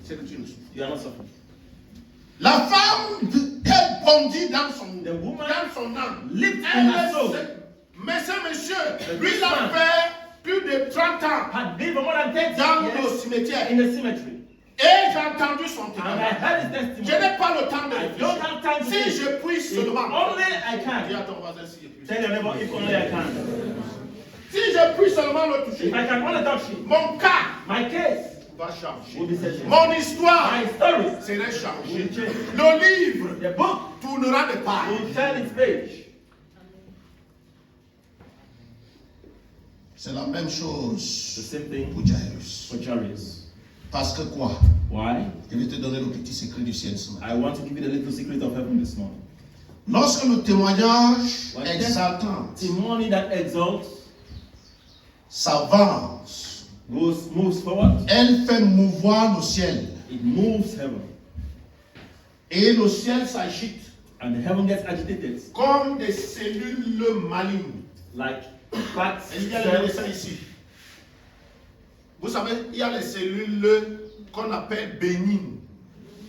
C'est que tu ne souffres. You are not suffering. La femme, elle bondit dans son, The woman dans son âme. lived in Elle her soul. monsieur, lui, il a fait plus de 30 ans Had been for more than 10 dans le years cimetière. in the cemetery. Et j'ai entendu son And I témoignage. heard his Je testimony. n'ai pas le temps de I don't have time to réfléchir. Si think. je puis If seulement. only I Dis can. à ton voisin si je puis. Tell your neighbor, if only I can. Si je puis seulement le toucher, If I can only touch him, mon cas my case va changer. will be settled. Mon histoire My story, serait changée. will change. Le livre The book tournera de pages. will turn its page. C'est la même The chose same thing pour Jairus. for Jairus. Parce que quoi? Why? Je vais te donner le petit secret du ciel ce matin. I want to give you the little secret of heaven this morning. Lorsque le témoignage When exaltant testimony that exalts s'avance, moves forward, elle fait mouvoir le ciel. it moves heaven. Et le ciel s'agite And the heaven gets agitated. comme des cellules malignes. Like bats. Il y a les dessins ici. Vous savez, il y a les cellules qu'on appelle bénignes.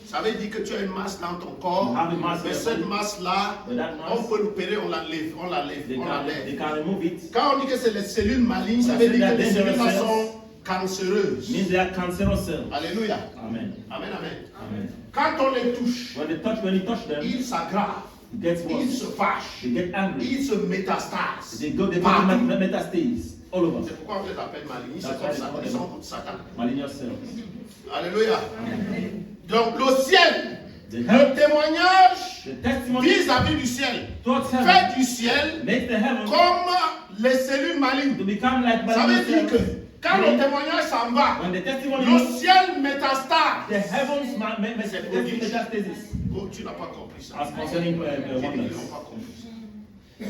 Ça veut dire que tu as une masse dans ton corps. You have a mass Mais in your cette body. masse-là, But that mass, on peut l'opérer, on l'enlève, on l'enlève, They on l'enlève. can remove it. Quand on dit que c'est les cellules malignes, ça When veut I say dire que that les cellules-là dangerous sont cancéreuses. Means they are cancerous cells. Alléluia. Amen. Amen, amen. Amen. Quand on les touche, When you touch them, ils s'aggravent, it gets ils worse. se fâchent, They get angry. ils se métastasent. They go Partout. metastases all over. C'est pourquoi on les appelle malignes. C'est That's comme why ça, they ils call sont them comme Satan. Malignant cells. Alléluia. Donc le ciel, The le heaven, témoignage the testimony vis-à-vis du ciel, towards heaven fait du ciel makes the heaven comme les cellules malignes. to become like Ça veut malignant dire que cells. quand le témoignage s'en va, When the testimony le moves, ciel métastase. the heavens metastasis. Oh, tu n'as pas compris ça. As concerning Ils n'ont wonders. pas compris ça.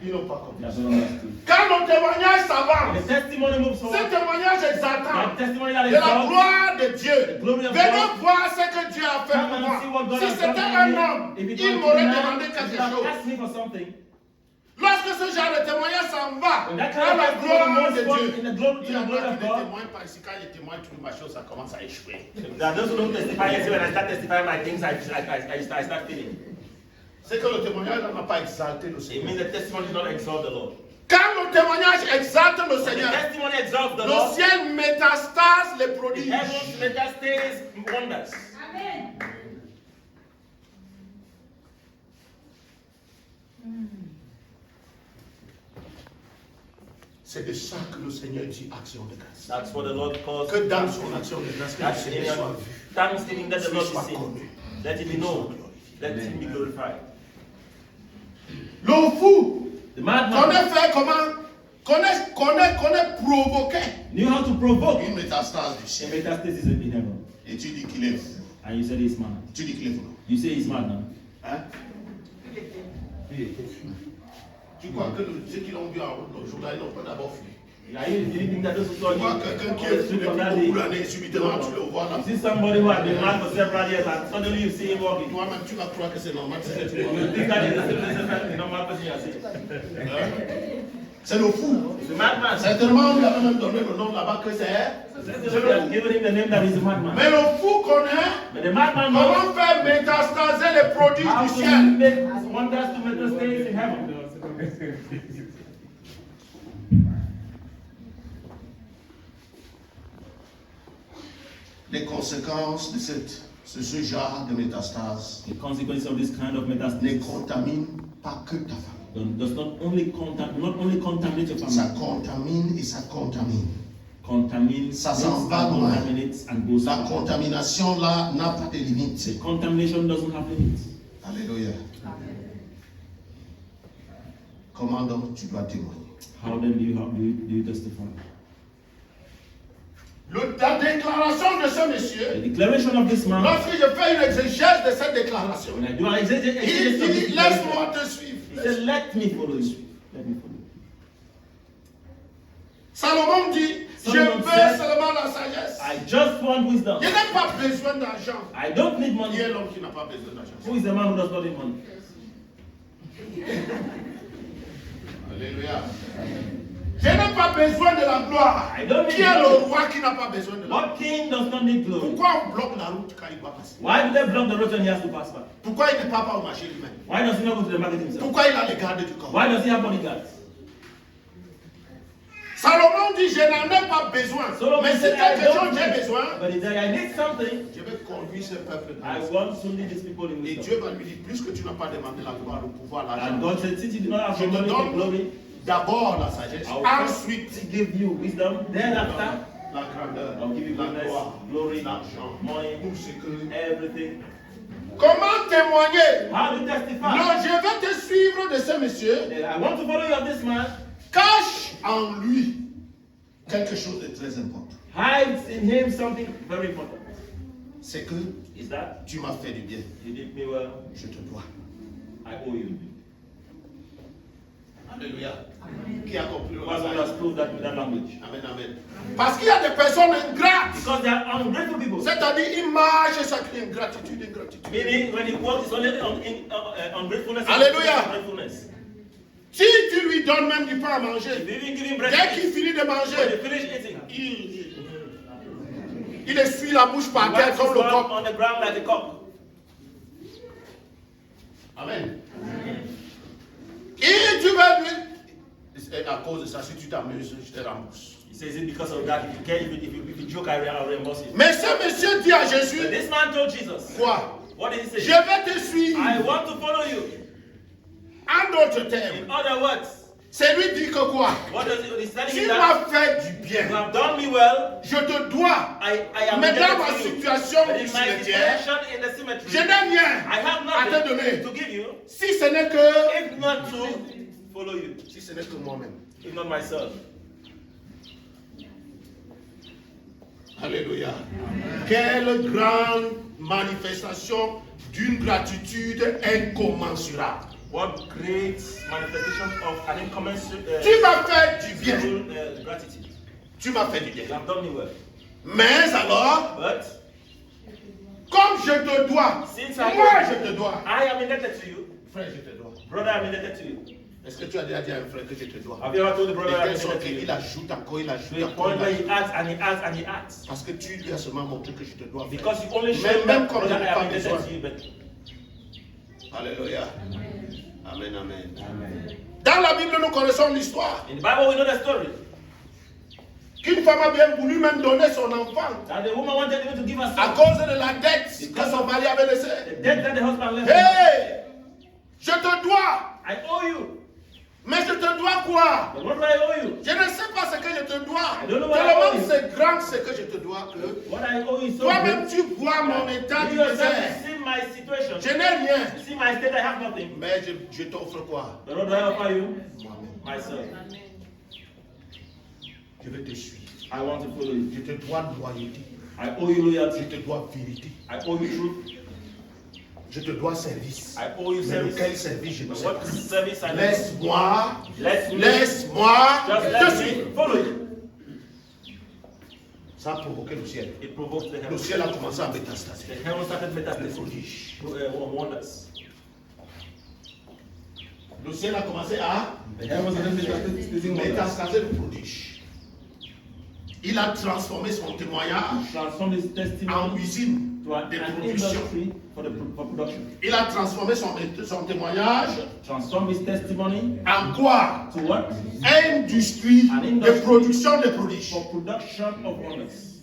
Ils n'ont pas compris. That's what I'm asking. Quand le témoignage When s'avance, the testimony moves ce forward, témoignage exaltant that testimony that de la exalts, gloire de Dieu, glory of venez God. voir ce que Dieu a fait Come pour and see what moi. God Si has c'était done un for me. homme, If it il was m'aurait a man, demandé he quelque would have chose. asked me for something. Lorsque ce genre de témoignage s'en va, When that à kind of la testimony gloire moves de forward Dieu, in the glory il y a of qui ne God, témoigne pas ici. Quand il témoigne, tout ma chose, ça commence à échouer. there are those who don't testify yet. When I start testifying my things, I start feeling. C'est que le témoignage n'a pas exalté le It Seigneur. means the testimony does not exalt the Lord. Quand le témoignage exalte le When the Seigneur, testimony exalts the le Lord, ciel métastase les the prodiges. heavens metastases wonders. C'est de ça que le Seigneur dit action de grâce. That's what the Lord calls. Que dans son action de grâce, que le That's in Seigneur soit your vu. thanksgiving that the Lord Soit is seen. connu. Let it be known. Let him be glorified. Le fou The qu'on madman ait fait comment? Qu'on ait provoqué knew how to provoke une métastase du a ciel. metastasis in heaven. Et tu dis qu'il est fou. And you said he's mad. Tu dis qu'il est fou. You say he's mad now. Hein? Tu crois que ceux qui l'ont vu en route le jour-là, ils n'ont pas d'abord fui. Are you think that those who saw Tu vois you quelqu'un qui on est the fou street depuis of that beaucoup day? d'années, subitement tu le vois là. You see somebody who has been mad for several years and suddenly you see him walking. Toi-même, tu vas croire que c'est normal. C'est ce que tu You vois. think that is the normal person you are seeing. C'est le fou. The madman. Certainement, on lui avait même donné le nom là-bas que c'est. They have given him the name that he's a madman. Mais le fou connaît But the madman knows comment faire métastaser les prodiges how du to ciel. make wonders to metastase in heaven. Les conséquences de ce genre de métastase The consequence of this kind of ne metastasis contaminent pas que ta famille. does not only contaminate your Ça family, contamine et ça contamine. contamines Ça s'en va and loin. contaminates and goes La on. contamination là n'a pas de limite. Contamination doesn't have limits. Alléluia. Comment donc tu dois témoigner? How then do you testify? La déclaration de ce The monsieur, declaration of this man, lorsque je fais une exégèse de cette déclaration, when I do an il exegesis of this dit declaration, laisse-moi te suivre. he said, let me follow you. Let me follow you. Salomon dit, je Solomon veux said, seulement la sagesse. I just want wisdom. Je n'ai pas besoin d'argent. I don't need Qui money. est l'homme qui n'a pas besoin d'argent? Who is the man who does not need money? Alléluia. Je n'ai pas besoin de la gloire. I don't need Qui est le glory. roi qui n'a pas besoin de la gloire? What king does not need glory? Pourquoi on bloque la route quand il doit passer? Why do they block the road when he has to pass by? Pourquoi il ne part pas au marché lui-même? Why does he not go to the market himself? Pourquoi il a les gardes du corps? Why does he have bodyguards? Salomon dit, je n'en ai pas besoin. Solomon Mais si said, quelque I chose don't j'ai need, besoin, but he said, I need something. je vais conduire ce peuple dans I la want to lead these people in Et wisdom. Dieu va lui dire, plus que tu n'as pas demandé la gloire, le pouvoir, And l'argent, God said, since you do not have je the te money for glory, donne d'abord la sagesse, I will ensuite first give you wisdom. Then after, la grandeur, I'll give you la goodness, gloire, glory, l'argent, money, tout ce que... everything. Comment témoigner? How to testify? Non, je vais te suivre de ce monsieur. I want to follow you of this man. cache en lui quelque chose de très important. Hides in him something very important. C'est que Is that tu m'as fait du bien. you did me well, Je te dois. I owe you. Alléluia. Qui a compris le Who has message? understood that language? Amen, amen. Parce qu'il y a des personnes ingrates. Because they are ungrateful people. C'est-à-dire, il marche et ça crée ingratitude, ingratitude. Meaning, when he works, it's only ungratefulness. Hallelujah. Ungratefulness. Si tu lui donnes même du pain à manger, If you even give him bread, dès qu'il finit de when manger, you finish eating, il essuie la bouche par he terre wipes comme his le mouth coq. on the ground like a cock. Amen. Et tu vas lui... C'est à cause de ça, si tu t'amuses, je te rembourse. He says it because of that. If you care, if you joke, I'll reimburse you. Mais ce monsieur dit à But Jésus, this man told Jesus, quoi? what did he say? Je vais te suivre. I want to follow you. En d'autres In termes, other words, c'est lui dit que quoi? what does it? He's telling Tu you that m'as fait du you bien. have done me well. Je te dois. I am Mais dans ma indebted to you. situation But du in my cimetière, situation in the cemetery, je n'ai rien I have à te nothing donner. to give you, Si ce n'est que... if not to follow you, Si ce n'est que moi-même. if not myself. Alléluia. Quelle grande manifestation d'une gratitude incommensurable. What great manifestation of an incommensurate Tu m'as fait du bien. gratitude. Tu m'as fait du You bien. have done me well. Mais alors, But comme je te dois, since I moi je te dois. I am indebted to you, Frère, je te dois. brother, I'm indebted to you. Est-ce que tu as déjà dit à un frère que je te dois? Have you ever told the De brother I'm telle sorte indebted to qu'il you? ajoute encore, il ajoute To the encore. point where he adds and he adds and he adds. Parce que tu lui as seulement montré que je te dois. frère. Because you only Mais show même that comme brother je n'ai I pas am besoin. indebted to you, but Alléluia. Amen, amen. Dans la Bible, nous connaissons l'histoire. in the Bible we know the story. Qu'une femme a bien voulu même donner son enfant That the woman wanted even to give us à cause de la dette que son mari avait laissée. the debt that the husband left. Hey! Je te dois. I owe you. Mais je te dois quoi? But what do I owe you? Je ne sais pas ce que je te dois. I don't know what I owe Tellement you. c'est grand ce que je te dois que What I owe you is so toi-même great. tu vois mon état You de yourself misère. see my situation. Je n'ai rien. You see my state, I have nothing. Mais je t'offre quoi? But what do I offer you? Moi-même. Myself. Je vais te suivre. I want to follow you. Je te dois loyauté. I owe you Je loyalty. te dois vérité. I owe you truth. Je te dois service. I owe you Mais service. lequel service je ne But sais what pas. service I need? Laisse-moi. Let me. Laisse-moi Just te let suivre. me follow you. Ça a provoqué le ciel. It provokes the Le heaven. ciel a commencé à métastaser. The heaven started Les metastasis. prodiges. Wonders. Le ciel a commencé à The heaven started metastasis. Wonders. métastaser le prodige. Il a transformé son témoignage Transform his en testimony usine to an de production. industry for production. Il a transformé son témoignage Transform his testimony en quoi? to what? Industrie An de industry. production de prodiges. For production of wonders.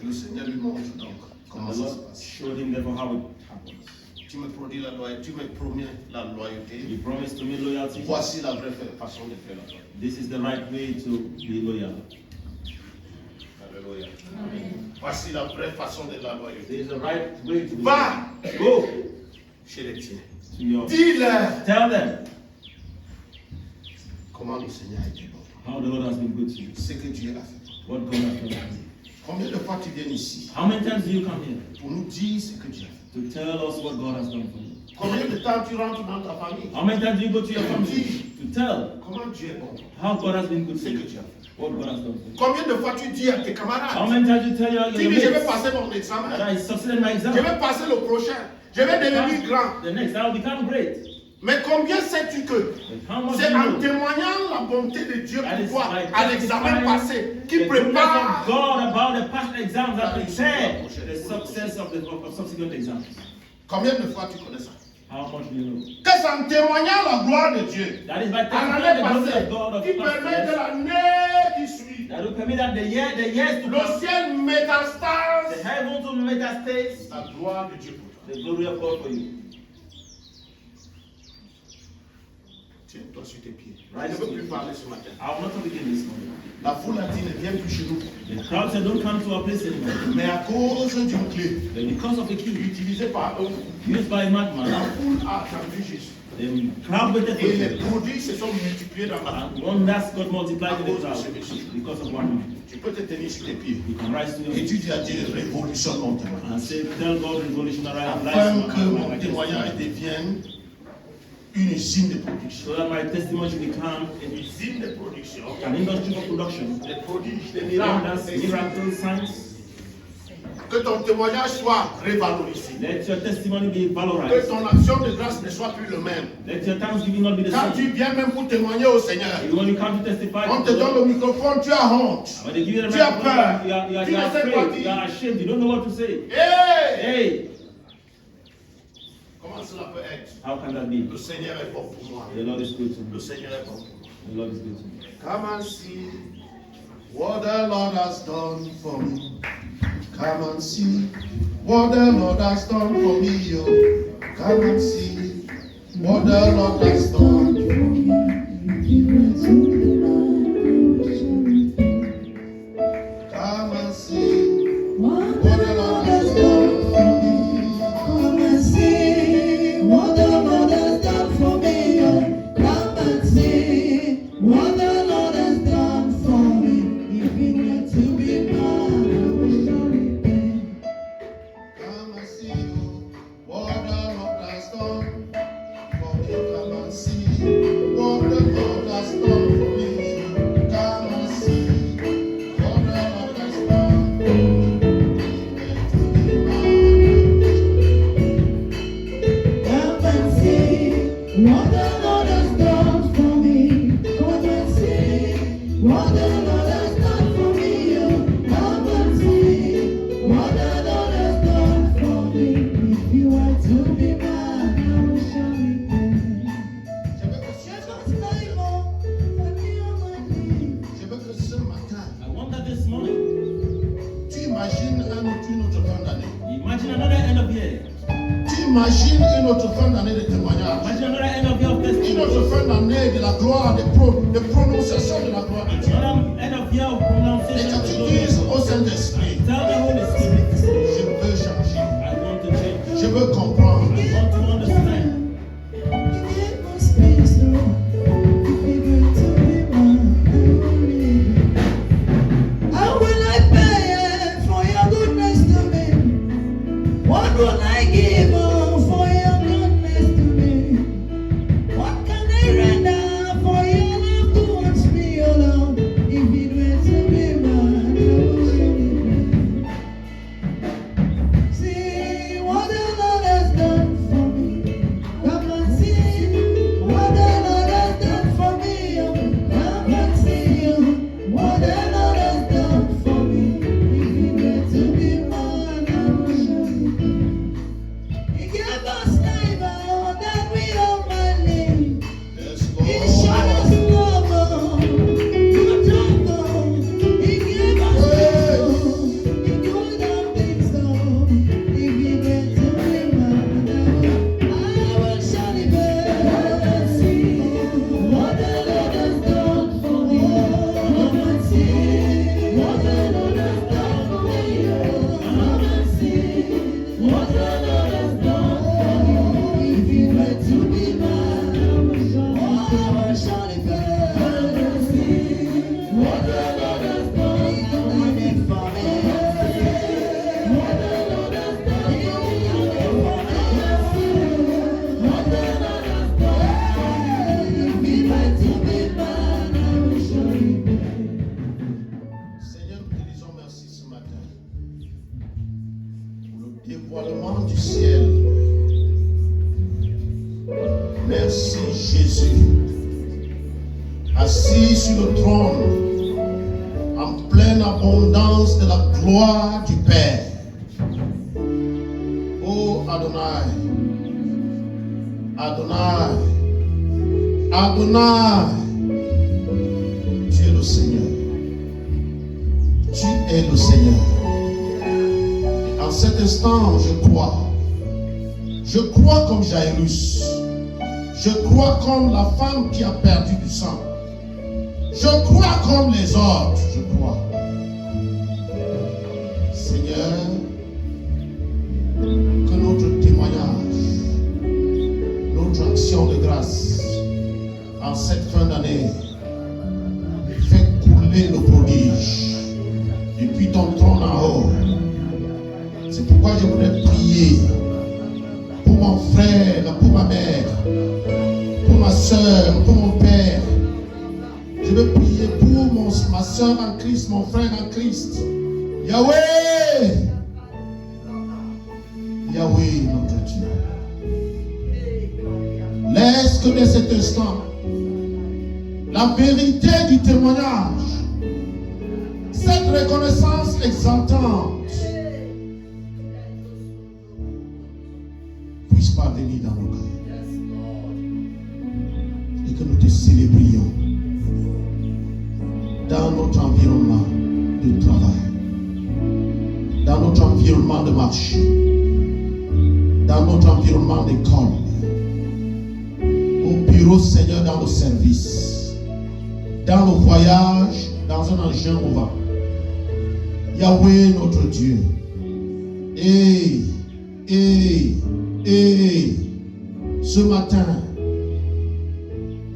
Et le Seigneur lui montre donc comment The ça se Lord passe. showed him therefore how it happens. Tu me produis la loyauté, tu me promets la loyauté. You promise to me loyalty. Voici la vraie façon de faire la loyauté. This is the right way to be loyal. Alléluia. Voici la vraie façon de la This loyauté. is the right way to be Va loyal. Go chez les tiens. to your. Dis-leur Tell them comment le Seigneur a été bon. how the Lord has been good to you. Ce que Dieu a fait. What God has done for you. Combien de fois tu viens ici How many times do you come here pour nous dire ce que Dieu a fait? to tell us what God has done for you? Combien de temps tu rentres dans ta famille How many times do you go to your family to tell comment Dieu est bon? how God has been good Ce to que you? Dieu a fait. What God has done for you? Combien de fois tu dis à tes How camarades, many times do you tell tu your dis je vais mates passer mon that examen, I succeeded my exam? je vais passer le prochain, je vais devenir grand. The next, I will become great. Mais combien sais-tu que But how much c'est do you en know? témoignant la bonté de Dieu That pour is toi by à l'examen passé qui the goodness prépare. of God about the past exams that La prepare réussite the success of subsequent exams. Combien de fois tu connais ça? How much do you know? Que c'est en témoignant la gloire de Dieu That is by à testifying l'année the glory passée of God of qui permet que past l'année qui suit, that will permit that the years to le come, ciel the métastase heaven to metastase la gloire de Dieu pour toi. the glory of God for you. Tu Tiens-toi sur tes pieds. Right. Je ne veux plus parler ce matin. I will not begin this morning. La foule a dit ne viens plus chez nous. The crowd said, don't come to our place anymore. Mais à cause d'une clé Then because of the key utilisée par eux, used by a la madman, foule a attendu Jésus. the crowd waited for Et les him. produits se sont multipliés dans la foule. And one that's got multiplied in the crowd because of one man. Tu peux te tenir sur tes pieds. You can rise to your Et feet tu dis à Dieu, révolutionne mon témoignage. and say, tell God revolutionary Afin que mon life témoignage devienne une usine de production. so that my testimony should become Une usine de production. an industry of production. Des prodiges, des Wonders, miracles. miracles, signs. Que ton témoignage soit révalorisé. Let your testimony be Que valorized. ton action de grâce ne soit plus le même. Let your thanksgiving not be the Quand same. tu viens même pour témoigner au Seigneur, When you come to testify, on te to donne God, le microphone, tu as honte. when they give you the Tu as microphone, peur. you are Tu ne sais quoi afraid, dire. you are ashamed, you don't know what to say. Hey! Hey, Comment cela peut être? how can that be? Le Seigneur est bon pour moi. The Lord is good to Le me. Seigneur est bon pour moi. The Lord is good to me. Come and see what the Lord has done for me. Come and see what the Lord has done for me. Yo. Come and see what the Lord has done for me. Come and see what the Lord has done for me. Come and see what the Lord has done for me. Come and see what the Lord has done for me. If it were to be mine, I would surely pay. Come and see what the Lord has done for me. Come and see what the Lord has done for me. Come and see what the Lord has done for me. Come and see what the Lord has done for me. Come and see what the Lord has done for me. Come and see what the Lord has done for me. If you were to be mine, I would surely pay. Je veux que ce matin, I want that this morning, tu imagines une autre fin d'année. imagine another end of year. Tu imagines une autre fin d'année de témoignage. Imagine another end of year of Une testimony. autre fin d'année de la gloire, de prononciation de la gloire de Dieu. Another end of year of Et pronunciation que of the tu glory. dises au Saint-Esprit, Tell the Holy Spirit, je veux changer. I want to change. Je veux comprendre. I want to understand. How will I pay for your goodness to me? What will I give for your goodness to me? What can I render for your love towards me, O Lord? If it were to be mine, I would surely pay. See what the Lord has done for me. Come and see what the Lord has done for me. Come and see what the Lord has done for me. If it were to be mine, I would surely pay. He gave us life that we don't mind. Yes, He showed us Lord. love, good love. He gave us love. He could have been so. If he were to be mine, I will surely pay. See what the Lord has done for me. Come and see what the Lord has done for me. Come and see what the Lord has done for me. If he were to be mine, I will surely pay. Come and see what the Lord has done for me. For me. What the Lord has done for me. What the Lord has done. If he were to be mine, I will surely pay. Seigneur, nous te disons merci ce matin pour le dévoilement du ciel. Merci Jésus, assis sur le trône, en pleine abondance de la gloire du Père. Oh Adonai, Adonai, Adonai, tu es le Seigneur. Tu es le Seigneur. Et en cet instant, je crois comme Jairus. Je crois comme la femme qui a perdu du sang. Je crois comme les autres. Je crois. Seigneur, que notre témoignage, notre action de grâce en cette fin d'année fait couler nos prodiges depuis ton trône en haut. C'est pourquoi je voudrais prier pour mon frère, pour ma mère, pour ma soeur, pour mon père. Je veux prier pour ma soeur en Christ, mon frère en Christ. Yahweh! Yahweh, notre Dieu. Laisse que dès cet instant, la vérité du témoignage, cette reconnaissance exaltante, puisse parvenir dans nos cœurs. Et que nous te célébrions dans notre environnement de travail, dans notre environnement de marché, dans notre environnement d'école, au bureau, Seigneur, dans nos services, dans nos voyages, dans un engin mouvant. Yahweh, notre Dieu. Et ce matin,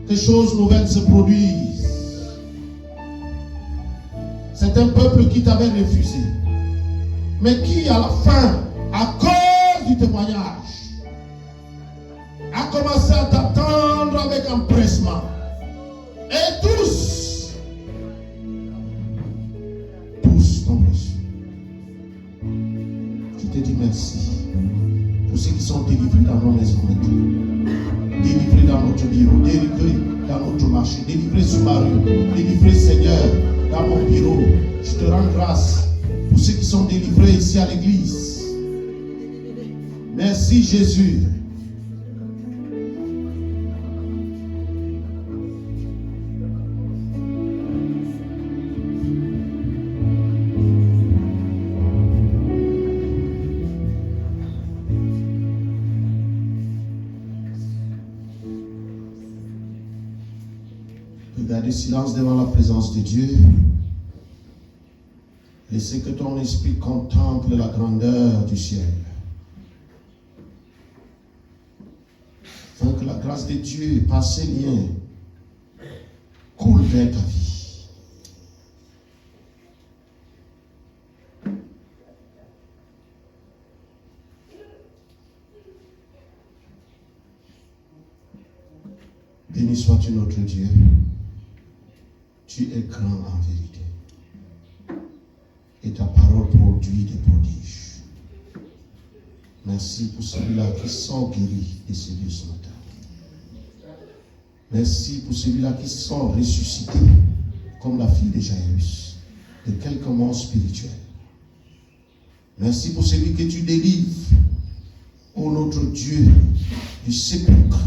que choses nouvelles se produisent. C'est un peuple qui t'avait refusé, mais qui à la fin, à cause du témoignage, a commencé à t'attendre avec empressement. Et tous t'ont reçu. Je te dis merci pour ceux qui sont délivrés dans nos maisons maintenant, délivrés dans notre bureau, délivrés dans notre marché, délivrés sur ma rue, délivrés, Seigneur, dans mon bureau. Je te rends grâce pour ceux qui sont délivrés ici à l'église. Merci Jésus. Gardez silence devant la présence de Dieu. Laissez que ton esprit contemple la grandeur du ciel. Afin que la grâce de Dieu, par ses liens, coule vers ta vie. Béni sois-tu notre Dieu. Tu es grand en vérité. Et ta parole produit des prodiges. Merci pour celui-là qui sort guéri de ces lieux ce matin. Merci pour celui-là qui sort ressuscité comme la fille de Jairus de quelque mort spirituel. Merci pour celui que tu délivres, ô notre Dieu, du sépulcre.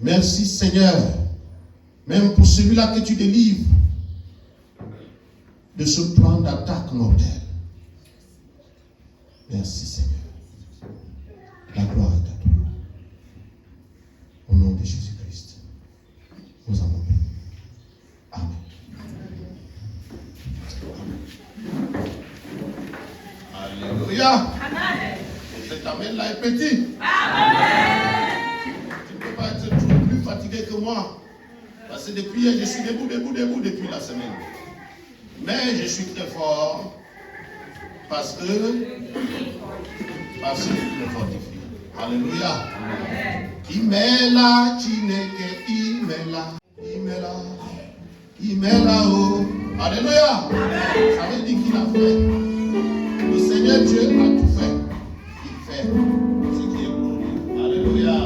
Merci Seigneur, même pour celui-là que tu délivres de ce plan d'attaque mortelle. Merci Seigneur. La gloire est à toi. Au nom de Jésus-Christ, nous avons prié. Amen. Alléluia. Amen. Cet amen-là est petit. Amen. Tu ne peux pas être plus fatigué que moi. Parce que depuis hier, je suis debout depuis la semaine. Mais je suis très fort parce que tu me fortifies. Alléluia. Imela Chineke, Imela oh. Alléluia. Ça veut dire qu'il a fait. Le Seigneur Dieu a tout fait. Il fait ce qui est pour lui. Alléluia.